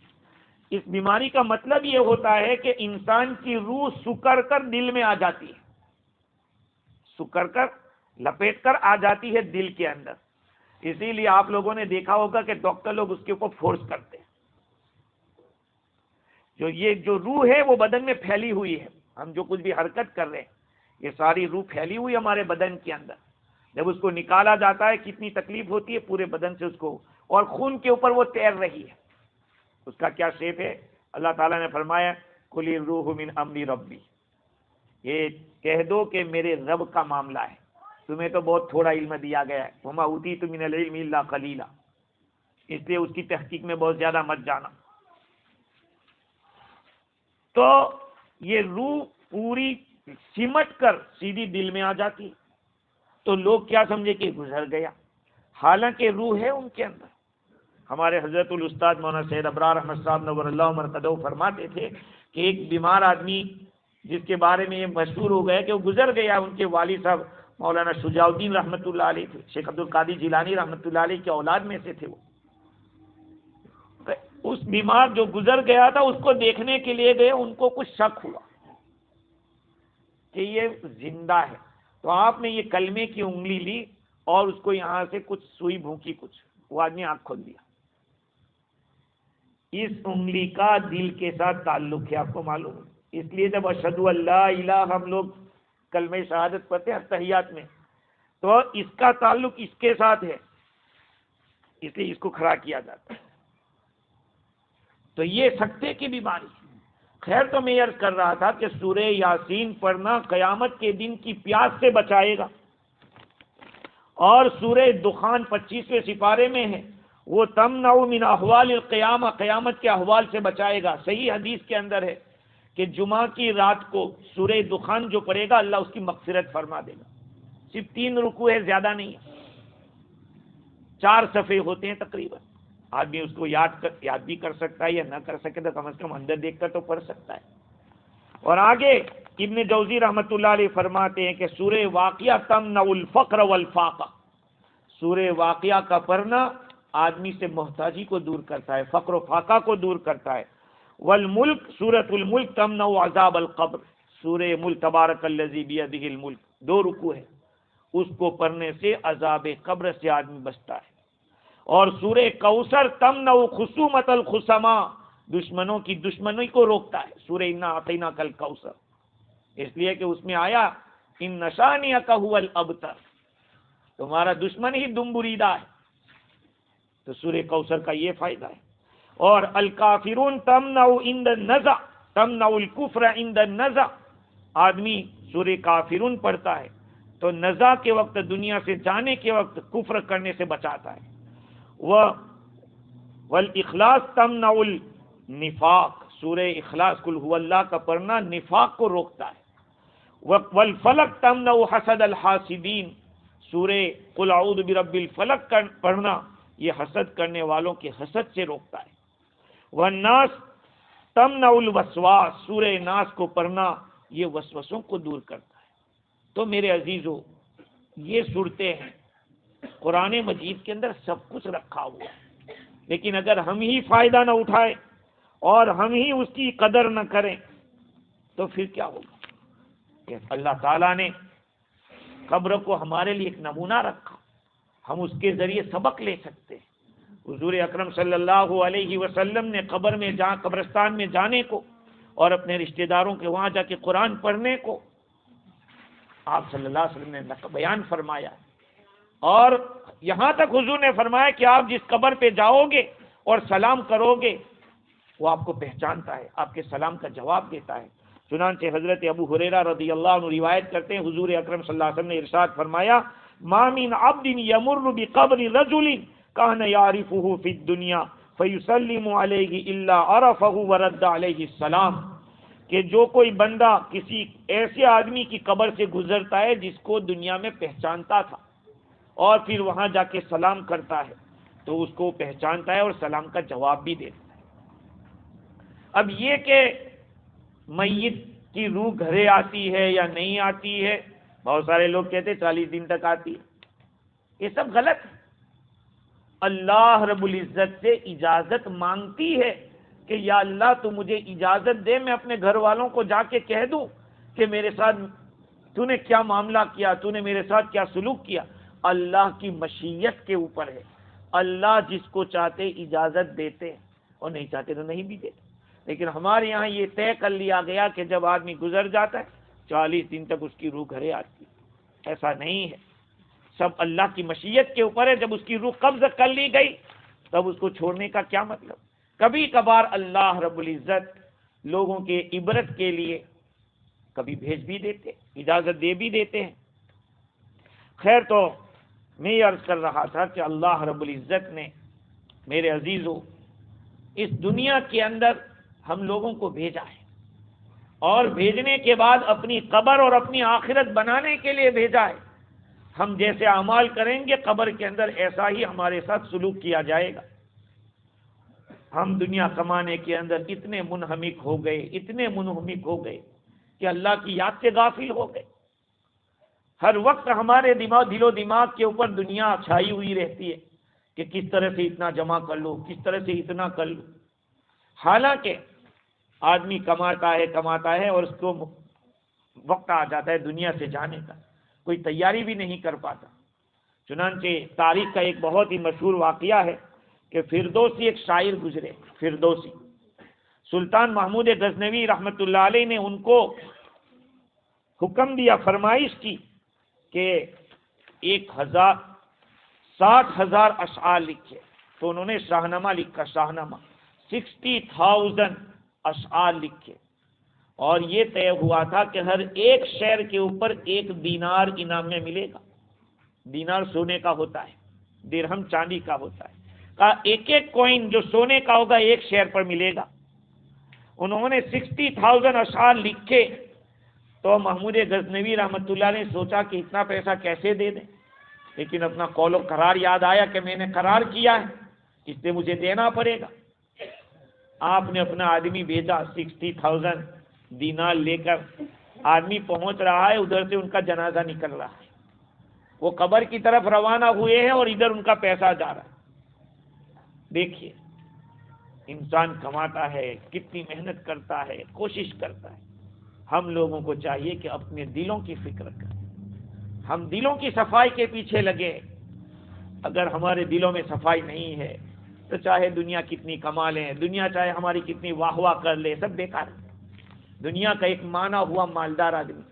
اس بیماری کا مطلب یہ ہوتا ہے کہ انسان کی روح سکڑ کر دل میں آ جاتی ہے، سکڑ کر لپیٹ کر آ جاتی ہے دل کے اندر. اسی لیے آپ لوگوں نے دیکھا ہوگا کہ ڈاکٹر لوگ اس کے اوپر فورس کرتے ہیں. جو روح ہے وہ بدن میں پھیلی ہوئی ہے، ہم جو کچھ بھی حرکت کر رہے ہیں یہ ساری روح پھیلی ہوئی ہمارے بدن کے اندر. جب اس کو نکالا جاتا ہے کتنی تکلیف ہوتی ہے پورے بدن سے اس کو، اور خون کے اوپر وہ تیر رہی ہے. اس کا کیا شیپ ہے؟ اللہ تعالیٰ نے فرمایا قُلِ الرُّوحُ مِنْ أَمْرِ رَبِّي، یہ کہہ دو کہ میرے رب کا معاملہ ہے، تمہیں تو بہت تھوڑا علم دیا گیا ہے. وَمَا أُوتِيتُم مِنَ الْعِلْمِ إِلَّا قَلِيلًا، اس لیے اس کی تحقیق میں بہت زیادہ مت جانا. تو یہ روح پوری سمٹ کر سیدھی دل میں آ جاتی، تو لوگ کیا سمجھے کہ گزر گیا، حالانکہ روح ہے ان کے اندر. ہمارے حضرت الاستاذ مولانا سید ابرار احمد صاحب نور اللہ مرقدہ فرماتے تھے کہ ایک بیمار آدمی جس کے بارے میں یہ مشہور ہو گیا کہ وہ گزر گیا، ان کے والد صاحب مولانا شجاع الدین رحمۃ اللہ علیہ تھے، شیخ عبد القادر جیلانی رحمۃ اللہ علیہ کی اولاد میں سے تھے وہ. اس بیمار جو گزر گیا تھا اس کو دیکھنے کے لیے گئے، ان کو کچھ شک ہوا کہ یہ زندہ ہے. تو آپ نے یہ کلمے کی انگلی لی اور اس کو یہاں سے کچھ سوئی بھونکی، کچھ وہ آدمی آنکھ کھول دیا. اس انگلی کا دل کے ساتھ تعلق ہے، آپ کو معلوم ہے. اس لیے جب اشہد ان لا الہ ہم لوگ کلمہ شہادت پڑھتے ہیں تحیات میں، تو اس کا تعلق اس کے ساتھ ہے، اس لیے اس کو کھڑا کیا جاتا ہے. تو یہ سکتے کی بیماری ہے. خیر تو میں عرض کر رہا تھا کہ سورہ یاسین پڑھنا قیامت کے دن کی پیاس سے بچائے گا، اور سورہ دخان 25ویں سپارے میں ہے وہ تمنع من احوال القیامہ، قیامت کے احوال سے بچائے گا. صحیح حدیث کے اندر ہے کہ جمعہ کی رات کو سورہ دخان جو پڑھے گا اللہ اس کی مغفرت فرما دے گا. صرف 3 رکوع ہے، زیادہ نہیں ہے، 4 صفحے ہوتے ہیں تقریباً. آدمی اس کو یاد بھی کر سکتا ہے، یا نہ کر سکے تو کم از کم اندر دیکھ کر تو پڑھ سکتا ہے. اور آگے ابن جوزی رحمۃ اللہ علیہ فرماتے ہیں کہ سورہ واقعہ تمنع الفقر والفاقہ، سورہ واقعہ کا پڑھنا آدمی سے محتاجی کو دور کرتا ہے، فقر و فاقہ کو دور کرتا ہے. والملک، سورۃ الملک تمنع عذاب القبر، سورہ ملک تبارک الذی بیدہ الملک، 2 رکوع ہے، اس کو پڑھنے سے عذاب قبر سے آدمی بچتا ہے. اور سورہ کوثر تمنع خصومت الخصماء، دشمنوں کی دشمنی کو روکتا ہے. سورہ انا اعطیناک الکوثر، اس لیے کہ اس میں آیا ان شانئک ھو الابتر، تمہارا دشمن ہی دم بریدہ ہے. تو سورہ کوثر کا یہ فائدہ ہے. اور الکافرون تمنع عند النزع، تمنع الکفر عند النزع، آدمی سورہ کافرون پڑھتا ہے تو نزع کے وقت، دنیا سے جانے کے وقت کفر کرنے سے بچاتا ہے. والاخلاص تمنع النفاق، سورہ اخلاص قل هو اللہ کا پڑھنا نفاق کو روکتا ہے. والفلق تمنع حسد الحاسدین، سورہ قل اعوذ برب الفلق پڑھنا یہ حسد کرنے والوں کے حسد سے روکتا ہے۔ والناس تمنع الوسواس، سورہ ناس کو پڑھنا یہ وسوسوں کو دور کرتا ہے۔ تو میرے عزیزو، یہ صورتیں ہیں، قرآن مجید کے اندر سب کچھ رکھا ہوا ہے، لیکن اگر ہم ہی فائدہ نہ اٹھائیں اور ہم ہی اس کی قدر نہ کریں تو پھر کیا ہوگا؟ کہ اللہ تعالیٰ نے قبر کو ہمارے لیے ایک نمونہ رکھا، ہم اس کے ذریعے سبق لے سکتے ہیں۔ حضور اکرم صلی اللہ علیہ وسلم نے قبرستان میں جانے کو اور اپنے رشتہ داروں کے وہاں جا کے قرآن پڑھنے کو آپ صلی اللہ علیہ وسلم نے بیان فرمایا، اور یہاں تک حضور نے فرمایا کہ آپ جس قبر پہ جاؤ گے اور سلام کرو گے وہ آپ کو پہچانتا ہے، آپ کے سلام کا جواب دیتا ہے۔ چنانچہ حضرت ابو ہریرہ رضی اللہ عنہ روایت کرتے ہیں، حضور اکرم صلی اللہ علیہ وسلم نے ارشاد فرمایا، ما من عبد یمر بقبر رجل کان یعرفه فی الدنیا فیسلم علیہ الا عرفہ ورد علیہ السلام، کہ جو کوئی بندہ کسی ایسے آدمی کی قبر سے گزرتا ہے جس کو دنیا میں پہچانتا تھا اور پھر وہاں جا کے سلام کرتا ہے تو اس کو پہچانتا ہے اور سلام کا جواب بھی دیتا ہے۔ اب یہ کہ میت کی روح گھرے آتی ہے یا نہیں آتی ہے، بہت سارے لوگ کہتے ہیں 40 دن تک آتی ہے، یہ سب غلط ہے۔ اللہ رب العزت سے اجازت مانگتی ہے کہ یا اللہ تو مجھے اجازت دے، میں اپنے گھر والوں کو جا کے کہہ دوں کہ میرے ساتھ تو نے کیا معاملہ کیا، تو نے میرے ساتھ کیا سلوک کیا۔ اللہ کی مشیت کے اوپر ہے، اللہ جس کو چاہتے اجازت دیتے ہیں اور نہیں چاہتے تو نہیں بھی دیتے، لیکن ہمارے یہاں یہ طے کر لیا گیا کہ جب آدمی گزر جاتا ہے 40 دن تک اس کی روح گھرے آتی ہے۔ ایسا نہیں ہے، سب اللہ کی مشیت کے اوپر ہے۔ جب اس کی روح قبض کر لی گئی تب اس کو چھوڑنے کا کیا مطلب؟ کبھی کبھار اللہ رب العزت لوگوں کے عبرت کے لیے کبھی بھیج بھی دیتے، اجازت دے بھی دیتے ہیں۔ خیر، تو میں یہ عرض کر رہا تھا کہ اللہ رب العزت نے میرے عزیزو اس دنیا کے اندر ہم لوگوں کو بھیجا ہے، اور بھیجنے کے بعد اپنی قبر اور اپنی آخرت بنانے کے لیے بھیجا ہے۔ ہم جیسے اعمال کریں گے قبر کے اندر ایسا ہی ہمارے ساتھ سلوک کیا جائے گا۔ ہم دنیا کمانے کے اندر اتنے منہمک ہو گئے کہ اللہ کی یاد سے غافل ہو گئے۔ ہر وقت ہمارے دل و دماغ کے اوپر دنیا چھائی ہوئی رہتی ہے کہ کس طرح سے اتنا جمع کر لو، کس طرح سے اتنا کر لو۔ حالانکہ آدمی کماتا ہے اور اس کو وقت آ جاتا ہے دنیا سے جانے کا، کوئی تیاری بھی نہیں کر پاتا۔ چنانچہ تاریخ کا ایک بہت ہی مشہور واقعہ ہے کہ فردوسی ایک شاعر گزرے، فردوسی، سلطان محمود غزنوی رحمۃ اللہ علیہ نے ان کو حکم دیا، فرمائش کی کہ 60,000 اشعار لکھے، تو انہوں نے شاہنامہ لکھا، شاہنامہ 60,000 اشعار لکھے، اور یہ طے ہوا تھا کہ ہر ایک شعر کے اوپر 1 دینار انعام میں ملے گا۔ دینار سونے کا ہوتا ہے، درہم چاندی کا ہوتا ہے، کہا ایک کوئن جو سونے کا ہوگا ایک شعر پر ملے گا۔ انہوں نے 60,000 اشعار لکھے تو محمود غزنوی رحمۃ اللہ نے سوچا کہ اتنا پیسہ کیسے دے دیں، لیکن اپنا قول و قرار یاد آیا کہ میں نے قرار کیا ہے، اس لیے مجھے دینا پڑے گا۔ آپ نے اپنا آدمی بھیجا، 60,000 دینار لے کر آدمی پہنچ رہا ہے، ادھر سے ان کا جنازہ نکل رہا ہے، وہ قبر کی طرف روانہ ہوئے ہیں اور ادھر ان کا پیسہ جا رہا ہے۔ دیکھیے انسان کماتا ہے، کتنی محنت کرتا ہے، کوشش کرتا ہے۔ ہم لوگوں کو چاہیے کہ اپنے دلوں کی فکر کریں، ہم دلوں کی صفائی کے پیچھے لگے۔ اگر ہمارے دلوں میں صفائی نہیں ہے تو چاہے دنیا کتنی کما لیں، دنیا چاہے ہماری کتنی واہ واہ کر لے، سب بیکار ہے۔ دنیا کا ایک مانا ہوا مالدار آدمی،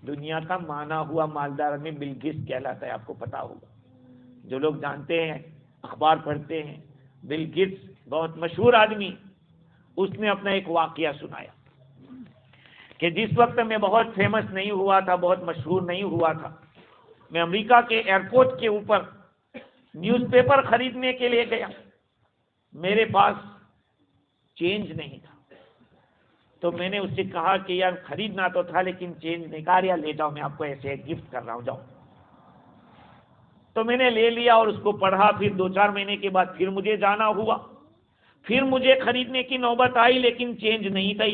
دنیا کا مانا ہوا مالدار آدمی بل گیٹس کہلاتا ہے، آپ کو پتا ہوگا، جو لوگ جانتے ہیں اخبار پڑھتے ہیں۔ بل گیٹس بہت مشہور آدمی، اس نے اپنا ایک واقعہ سنایا کہ جس وقت میں بہت فیمس نہیں ہوا تھا، بہت مشہور نہیں ہوا تھا، میں امریکہ کے ایئرپورٹ کے اوپر نیوز پیپر خریدنے کے لیے گیا، میرے پاس چینج نہیں تھا، تو میں نے اس سے کہا کہ یار خریدنا تو تھا لیکن چینج نہیں، کہا یار لے جاؤ، میں آپ کو ایسے گفٹ کر رہا ہوں، جاؤ۔ تو میں نے لے لیا اور اس کو پڑھا. پھر 2-4 مہینے کے بعد پھر مجھے جانا ہوا. پھر مجھے خریدنے کی نوبت آئی لیکن چینج نہیں تھا.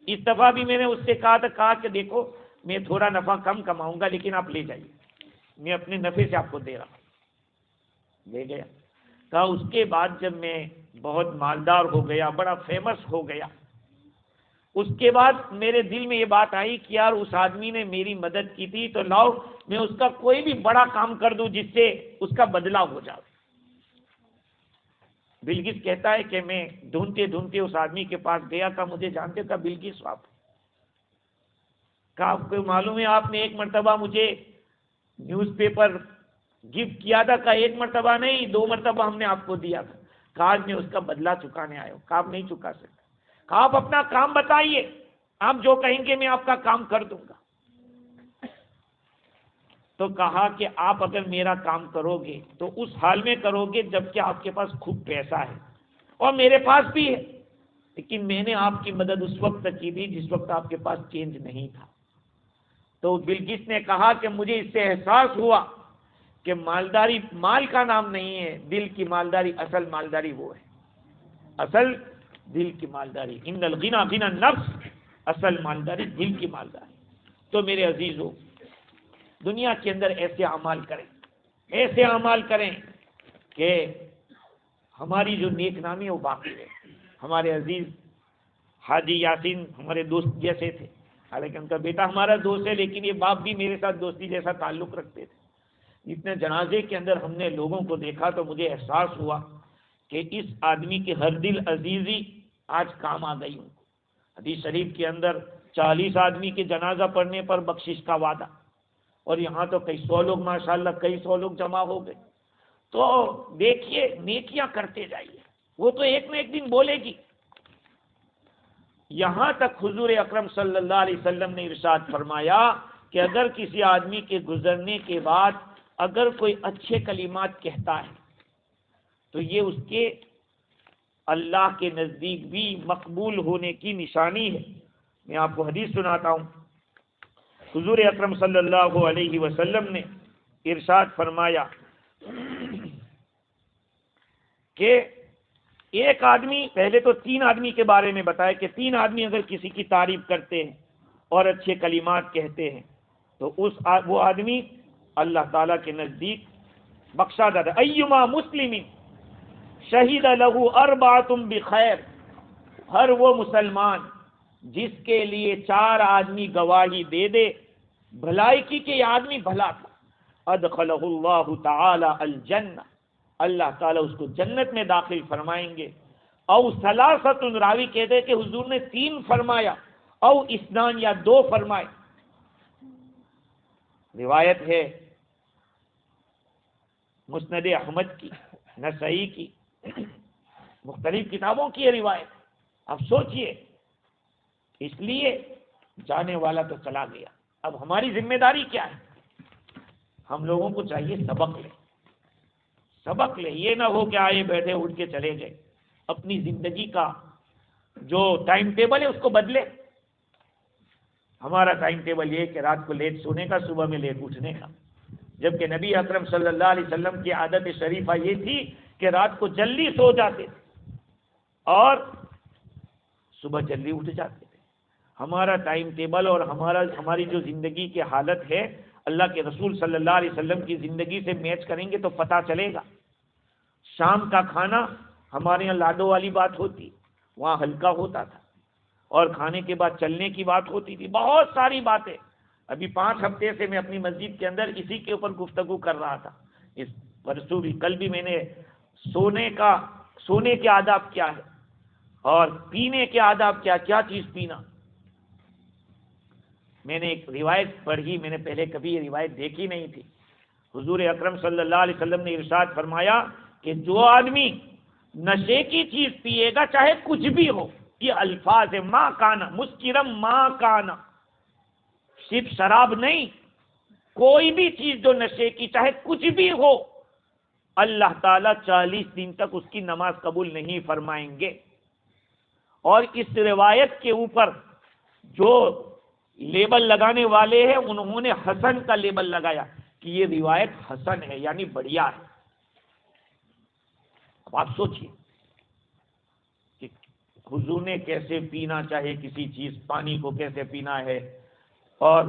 اس دفعہ بھی میں نے اس سے کہا کہ دیکھو میں تھوڑا نفع کم کماؤں گا لیکن آپ لے جائیے, میں اپنے نفع سے آپ کو دے رہا ہوں. لے گیا. کہا اس کے بعد جب میں بہت مالدار ہو گیا, بڑا فیمس ہو گیا, اس کے بعد میرے دل میں یہ بات آئی کہ یار اس آدمی نے میری مدد کی تھی تو لاؤ میں اس کا کوئی بھی بڑا کام کر دوں جس سے اس کا بدلہ ہو جائے. بلقیس کہتا ہے کہ میں ڈھونڈتے ڈھونڈتے اس آدمی کے پاس گیا تھا. مجھے جانتے تھا بلقیس آپ کا, آپ کو معلوم ہے آپ نے ایک مرتبہ مجھے نیوز پیپر گفٹ کیا تھا. کہا 1 مرتبہ نہیں 2 مرتبہ ہم نے آپ کو دیا تھا. کہا آج میں اس کا بدلہ چکانے آیا ہوں. کہا آپ نہیں چکا سکتا. کہا آپ اپنا کام بتائیے, آپ جو کہیں گے میں آپ کا کام کر دوں گا. تو کہا کہ آپ اگر میرا کام کرو گے تو اس حال میں کرو گے جب کہ آپ کے پاس خوب پیسہ ہے اور میرے پاس بھی ہے, لیکن میں نے آپ کی مدد اس وقت تک کی تھی جس وقت آپ کے پاس چینج نہیں تھا. تو بلقیس نے کہا کہ مجھے اس سے احساس ہوا کہ مالداری مال کا نام نہیں ہے, دل کی مالداری, اصل مالداری وہ ہے, اصل دل کی مالداری. ان الغنی غنی النفس, اصل مالداری دل کی مالداری. تو میرے عزیزو, دنیا کے اندر ایسے اعمال کریں کہ ہماری جو نیک نامی ہے وہ باقی ہے. ہمارے عزیز حاجی یاسین ہمارے دوست جیسے تھے, حالانکہ ان کا بیٹا ہمارا دوست ہے لیکن یہ باپ بھی میرے ساتھ دوستی جیسا تعلق رکھتے تھے. اتنے جنازے کے اندر ہم نے لوگوں کو دیکھا تو مجھے احساس ہوا کہ اس آدمی کے ہر دل عزیزی آج کام آ گئی ان کو. حدیث شریف کے اندر 40 آدمی کے جنازہ پڑھنے پر بخشش کا وعدہ, اور یہاں تو کئی 100 لوگ, ماشاءاللہ کئی 100 لوگ جمع ہو گئے. تو دیکھیے نیکیاں کرتے جائیے, وہ تو ایک نہ ایک دن بولے گی. یہاں تک حضور اکرم صلی اللہ علیہ وسلم نے ارشاد فرمایا کہ اگر کسی آدمی کے گزرنے کے بعد اگر کوئی اچھے کلمات کہتا ہے تو یہ اس کے اللہ کے نزدیک بھی مقبول ہونے کی نشانی ہے. میں آپ کو حدیث سناتا ہوں. حضور اکرم صلی اللہ علیہ وسلم نے ارشاد فرمایا کہ ایک آدمی, پہلے تو 3 آدمی کے بارے میں بتایا کہ 3 آدمی اگر کسی کی تعریف کرتے ہیں اور اچھے کلمات کہتے ہیں تو وہ آدمی اللہ تعالیٰ کے نزدیک بخشا جاتا ہے. ایما مسلم شہید لہ 4 بخیر, ہر وہ مسلمان جس کے لیے 4 آدمی گواہی دے دے بھلائی کی کہ یہ آدمی بھلا تھا, ادخلہ اللہ تعالی الجنہ, اللہ تعالیٰ اس کو جنت میں داخل فرمائیں گے. او ثلاثۃ, راوی کہتے ہیں کہ حضور نے 3 فرمایا, او اثنان یا 2 فرمائے. روایت ہے مسند احمد کی, نسائی کی, مختلف کتابوں کی یہ روایت. اب سوچئے, اس لیے جانے والا تو چلا گیا, اب ہماری ذمہ داری کیا ہے؟ ہم لوگوں کو چاہیے سبق لے. یہ نہ ہو کہ آئے بیٹھے اٹھ کے چلے گئے. اپنی زندگی کا جو ٹائم ٹیبل ہے اس کو بدلے. ہمارا ٹائم ٹیبل یہ کہ رات کو لیٹ سونے کا, صبح میں لیٹ اٹھنے کا, جبکہ نبی اکرم صلی اللہ علیہ وسلم کی عادت شریفہ یہ تھی کہ رات کو جلدی سو جاتے تھے اور صبح جلدی اٹھ جاتے تھے. ہمارا ٹائم ٹیبل اور ہماری جو زندگی کی حالت ہے اللہ کے رسول صلی اللہ علیہ وسلم کی زندگی سے میچ کریں گے تو پتہ چلے گا. شام کا کھانا ہمارے یہاں لاڈو والی بات ہوتی, وہاں ہلکا ہوتا تھا, اور کھانے کے بعد چلنے کی بات ہوتی تھی. بہت ساری باتیں. ابھی 5 ہفتے سے میں اپنی مسجد کے اندر اسی کے اوپر گفتگو کر رہا تھا. اس پرسوں بھی, کل بھی میں نے سونے کے آداب کیا ہے اور پینے کے آداب کیا چیز پینا. میں نے ایک روایت پڑھی, میں نے پہلے کبھی یہ روایت دیکھی نہیں تھی. حضور اکرم صلی اللہ علیہ وسلم نے ارشاد فرمایا کہ جو آدمی نشے کی چیز پیے گا چاہے کچھ بھی ہو, یہ الفاظ ہے, ما کانا مسکرم ما کانا, صرف شراب نہیں, کوئی بھی چیز جو نشے کی چاہے کچھ بھی ہو, اللہ تعالیٰ 40 دن تک اس کی نماز قبول نہیں فرمائیں گے. اور اس روایت کے اوپر جو لیبل لگانے والے ہیں انہوں نے حسن کا لیبل لگایا کہ یہ روایت حسن ہے یعنی بڑھیا ہے۔ اب آپ سوچئے کہ حضور نے کیسے پینا چاہے کسی چیز، پانی کو کیسے پینا ہے اور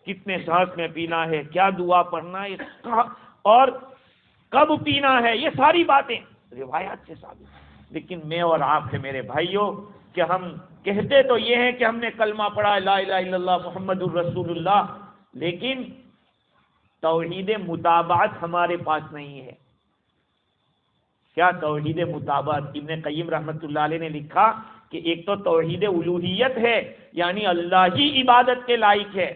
کتنے سانس میں پینا ہے، کیا دعا پڑھنا ہے اور کب پینا ہے، یہ ساری باتیں روایات سے ثابت ہیں۔ لیکن میں اور آپ ہیں میرے بھائیوں کہ ہم کہتے تو یہ ہیں کہ ہم نے کلمہ پڑھا لا الہ الا اللہ محمد الرسول اللہ، لیکن توحید متابعت ہمارے پاس نہیں ہے۔ کیا توحید متابعت؟ ابن قیم رحمۃ اللہ علیہ نے لکھا کہ ایک تو توحید الوہیت ہے یعنی اللہ ہی عبادت کے لائق ہے،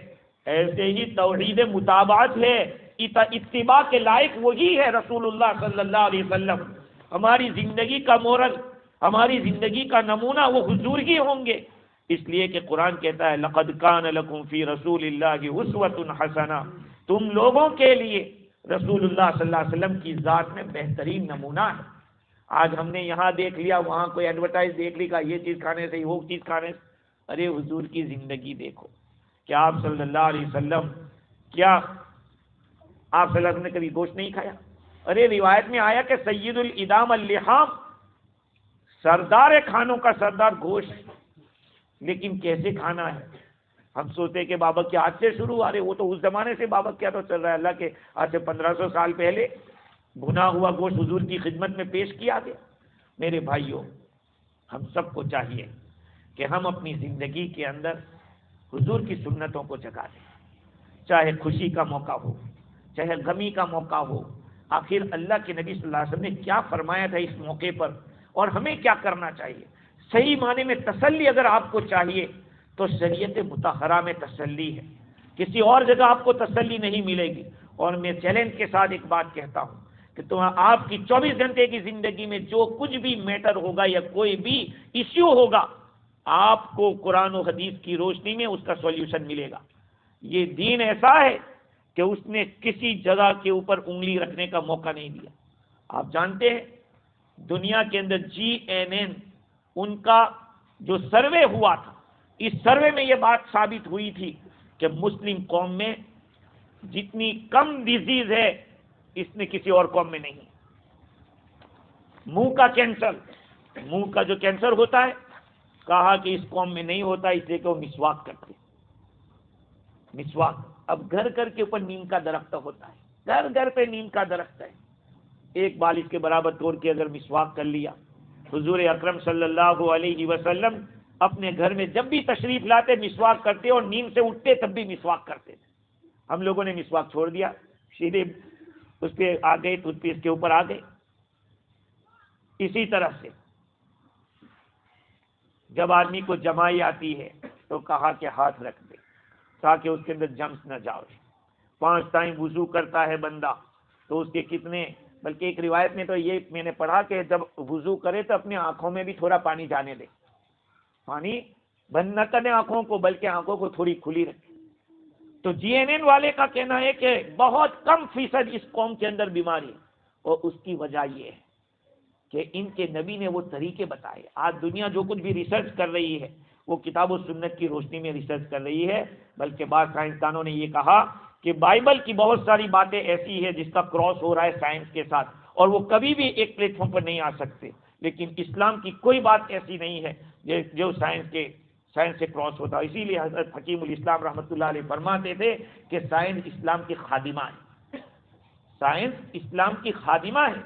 ایسے ہی توحید متابعت ہے، اتباع کے لائق وہی ہے رسول اللہ صلی اللہ علیہ وسلم۔ ہماری زندگی کا مورل، ہماری زندگی کا نمونہ وہ حضور ہی ہوں گے، اس لیے کہ قرآن کہتا ہے لقد کان لکم فی رسول اللہ اسوۃ حسنہ، تم لوگوں کے لیے رسول اللہ صلی اللہ علیہ وسلم کی ذات میں بہترین نمونہ ہے۔ آج ہم نے یہاں دیکھ لیا، وہاں کوئی ایڈورٹائز دیکھ لی کہ یہ چیز کھانے سے وہ چیز کھانے سے، ارے حضور کی زندگی دیکھو، کیا آپ صلی اللہ علیہ وسلم کیا آپ صلی اللہ علیہ وسلم نے کبھی گوشت نہیں کھایا؟ ارے روایت میں آیا کہ سید الادام اللحام، سردار کھانوں کا سردار گوشت، لیکن کیسے کھانا ہے؟ ہم سوچتے کہ بابا کے آج سے شروع، ارے وہ تو اس زمانے سے بابا کیا تو چل رہا ہے، اللہ کے آج سے 1500 سال پہلے بھنا ہوا گوشت حضور کی خدمت میں پیش کیا گیا۔ میرے بھائیوں، ہم سب کو چاہیے کہ ہم اپنی زندگی کے اندر حضور کی سنتوں کو جگا دیں، چاہے خوشی کا موقع ہو، چاہے غمی کا موقع ہو۔ آخر اللہ کے نبی صلی اللہ علیہ وسلم نے کیا فرمایا تھا اس موقع پر، اور ہمیں کیا کرنا چاہیے؟ صحیح معنی میں تسلی اگر آپ کو چاہیے تو شریعت مطہرہ میں تسلی ہے، کسی اور جگہ آپ کو تسلی نہیں ملے گی۔ اور میں چیلنج کے ساتھ ایک بات کہتا ہوں کہ آپ کی 24 گھنٹے کی زندگی میں جو کچھ بھی میٹر ہوگا یا کوئی بھی ایشو ہوگا، آپ کو قرآن و حدیث کی روشنی میں اس کا سولوشن ملے گا۔ یہ دین ایسا ہے کہ اس نے کسی جگہ کے اوپر انگلی رکھنے کا موقع نہیں دیا۔ آپ جانتے ہیں دنیا کے اندر GNN ان کا جو سروے ہوا تھا، اس سروے میں یہ بات ثابت ہوئی تھی کہ مسلم قوم میں جتنی کم ڈیزیز ہے اس نے کسی اور قوم میں نہیں۔ منہ کا کینسر، منہ کا جو کینسر ہوتا ہے، کہا کہ اس قوم میں نہیں ہوتا، اس لیے کہ وہ مسواک کرتے۔ مسواک، اب گھر گھر کے اوپر نیم کا درخت ہوتا ہے، گھر گھر پہ نیم کا درخت ہے، ایک بال اس کے برابر توڑ کے اگر مسواک کر لیا۔ حضور اکرم صلی اللہ علیہ وسلم اپنے گھر میں جب بھی تشریف لاتے مسواک کرتے اور نیند سے اٹھتے تب بھی مسواک کرتے تھے۔ ہم لوگوں نے مسواک چھوڑ دیا، سیدھے اس پہ آ گئے، ٹوتھ پیسٹ کے اوپر آ گئے۔ اسی طرح سے جب آدمی کو جمائی آتی ہے تو کہا کہ ہاتھ رکھ دے تاکہ اس کے اندر جمس نہ جاؤ۔ 5 ٹائم وضو کرتا ہے بندہ تو اس کے کتنے، بلکہ ایک روایت میں تو یہ میں نے پڑھا کہ جب وضو کرے تو اپنی آنکھوں میں بھی تھوڑا پانی جانے دے، پانی بند نہ کرے آنکھوں کو، بلکہ آنکھوں کو تھوڑی کھلی رکھے۔ تو GNN والے کا کہنا ہے کہ بہت کم فیصد اس قوم کے اندر بیماری ہے، اور اس کی وجہ یہ ہے کہ ان کے نبی نے وہ طریقے بتائے۔ آج دنیا جو کچھ بھی ریسرچ کر رہی ہے وہ کتاب و سنت کی روشنی میں ریسرچ کر رہی ہے، بلکہ بعض سائنسدانوں نے یہ کہا کہ بائبل کی بہت ساری باتیں ایسی ہے جس کا کراس ہو رہا ہے سائنس کے ساتھ، اور وہ کبھی بھی ایک پلیٹ فارم پر نہیں آ سکتے، لیکن اسلام کی کوئی بات ایسی نہیں ہے جو سائنس سے کراس ہوتا ہے۔ اسی لیے حضرت حکیم الاسلام رحمۃ اللہ علیہ فرماتے تھے کہ سائنس اسلام کی خادمہ ہے، سائنس اسلام کی خادمہ ہے،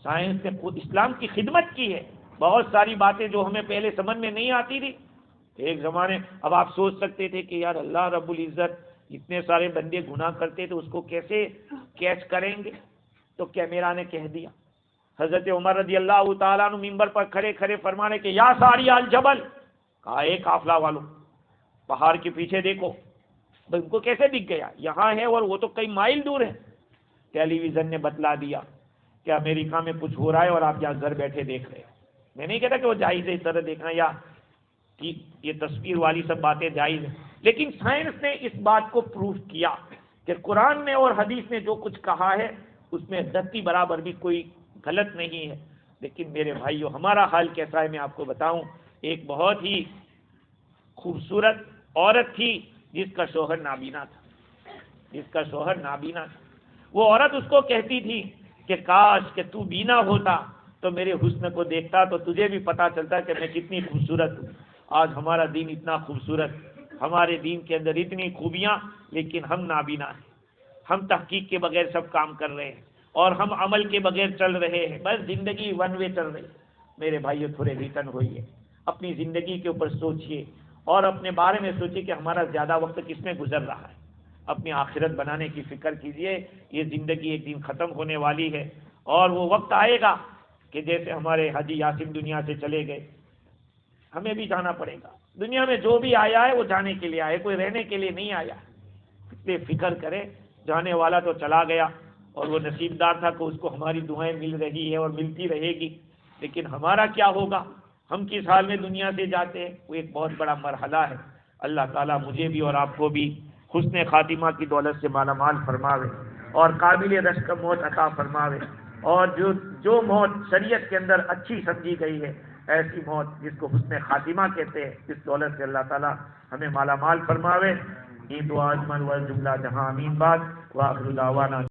سائنس نے خود اسلام کی خدمت کی ہے۔ بہت ساری باتیں جو ہمیں پہلے سمجھ میں نہیں آتی تھی، ایک زمانے، اب آپ سوچ سکتے تھے کہ یار اللہ رب العزت اتنے سارے بندے گناہ کرتے تو اس کو کیسے کیچ کریں گے، تو کیمرہ نے کہہ دیا۔ حضرت عمر رضی اللہ تعالیٰ عنہ ممبر پر کھڑے کھڑے فرمانے کہ یا ساری الجبل، کہا ایک قافلہ والوں پہاڑ کے پیچھے دیکھو، ان کو کیسے دکھ گیا، یہاں ہے اور وہ تو کئی مائل دور ہے۔ ٹیلی ویژن نے بتلا دیا کہ امریکہ میں کچھ ہو رہا ہے اور آپ یہاں گھر بیٹھے دیکھ رہے ہیں۔ میں نہیں کہتا کہ وہ جائز ہے اس طرح دیکھنا، یا کہ یہ تصویر والی سب باتیں جائز ہیں، لیکن سائنس نے اس بات کو پروف کیا کہ قرآن نے اور حدیث نے جو کچھ کہا ہے اس میں دھرتی برابر بھی کوئی غلط نہیں ہے۔ لیکن میرے بھائیو، ہمارا حال کیسا ہے میں آپ کو بتاؤں۔ ایک بہت ہی خوبصورت عورت تھی جس کا شوہر نابینا تھا، جس کا شوہر نابینا تھا۔ وہ عورت اس کو کہتی تھی کہ کاش کہ تو بینا ہوتا تو میرے حسن کو دیکھتا تو تجھے بھی پتا چلتا کہ میں کتنی خوبصورت ہوں۔ آج ہمارا دین اتنا خوبصورت، ہمارے دین کے اندر اتنی خوبیاں، لیکن ہم نابینا ہیں، ہم تحقیق کے بغیر سب کام کر رہے ہیں اور ہم عمل کے بغیر چل رہے ہیں، بس زندگی ون وے چل رہی۔ میرے بھائیو تھوڑے ریٹرن ہوئیے، اپنی زندگی کے اوپر سوچئے اور اپنے بارے میں سوچئے کہ ہمارا زیادہ وقت کس میں گزر رہا ہے۔ اپنی آخرت بنانے کی فکر کیجئے، یہ زندگی ایک دن ختم ہونے والی ہے اور وہ وقت آئے گا کہ جیسے ہمارے حاجی یاسین دنیا سے چلے گئے، ہمیں بھی جانا پڑے گا۔ دنیا میں جو بھی آیا ہے وہ جانے کے لیے آیا، کوئی رہنے کے لیے نہیں آیا۔ اس لیے فکر کرے، جانے والا تو چلا گیا اور وہ نصیبدار تھا کہ اس کو ہماری دعائیں مل رہی ہے اور ملتی رہے گی، لیکن ہمارا کیا ہوگا؟ ہم کس حال میں دنیا سے جاتے ہیں؟ وہ ایک بہت بڑا مرحلہ ہے۔ اللہ تعالیٰ مجھے بھی اور آپ کو بھی حسن خاتمہ کی دولت سے مالا مال فرماوے اور قابل رشک موت عطا فرماوے، اور جو موت شریعت کے اندر اچھی سمجھی گئی ہے، ایسی موت جس کو حسن خاتمہ کہتے ہیں، اس دولت سے اللہ تعالیٰ ہمیں مالا مال فرماوے۔ یہ دعا اجمل و جملہ جہاں امین بات، وآخر دعوانا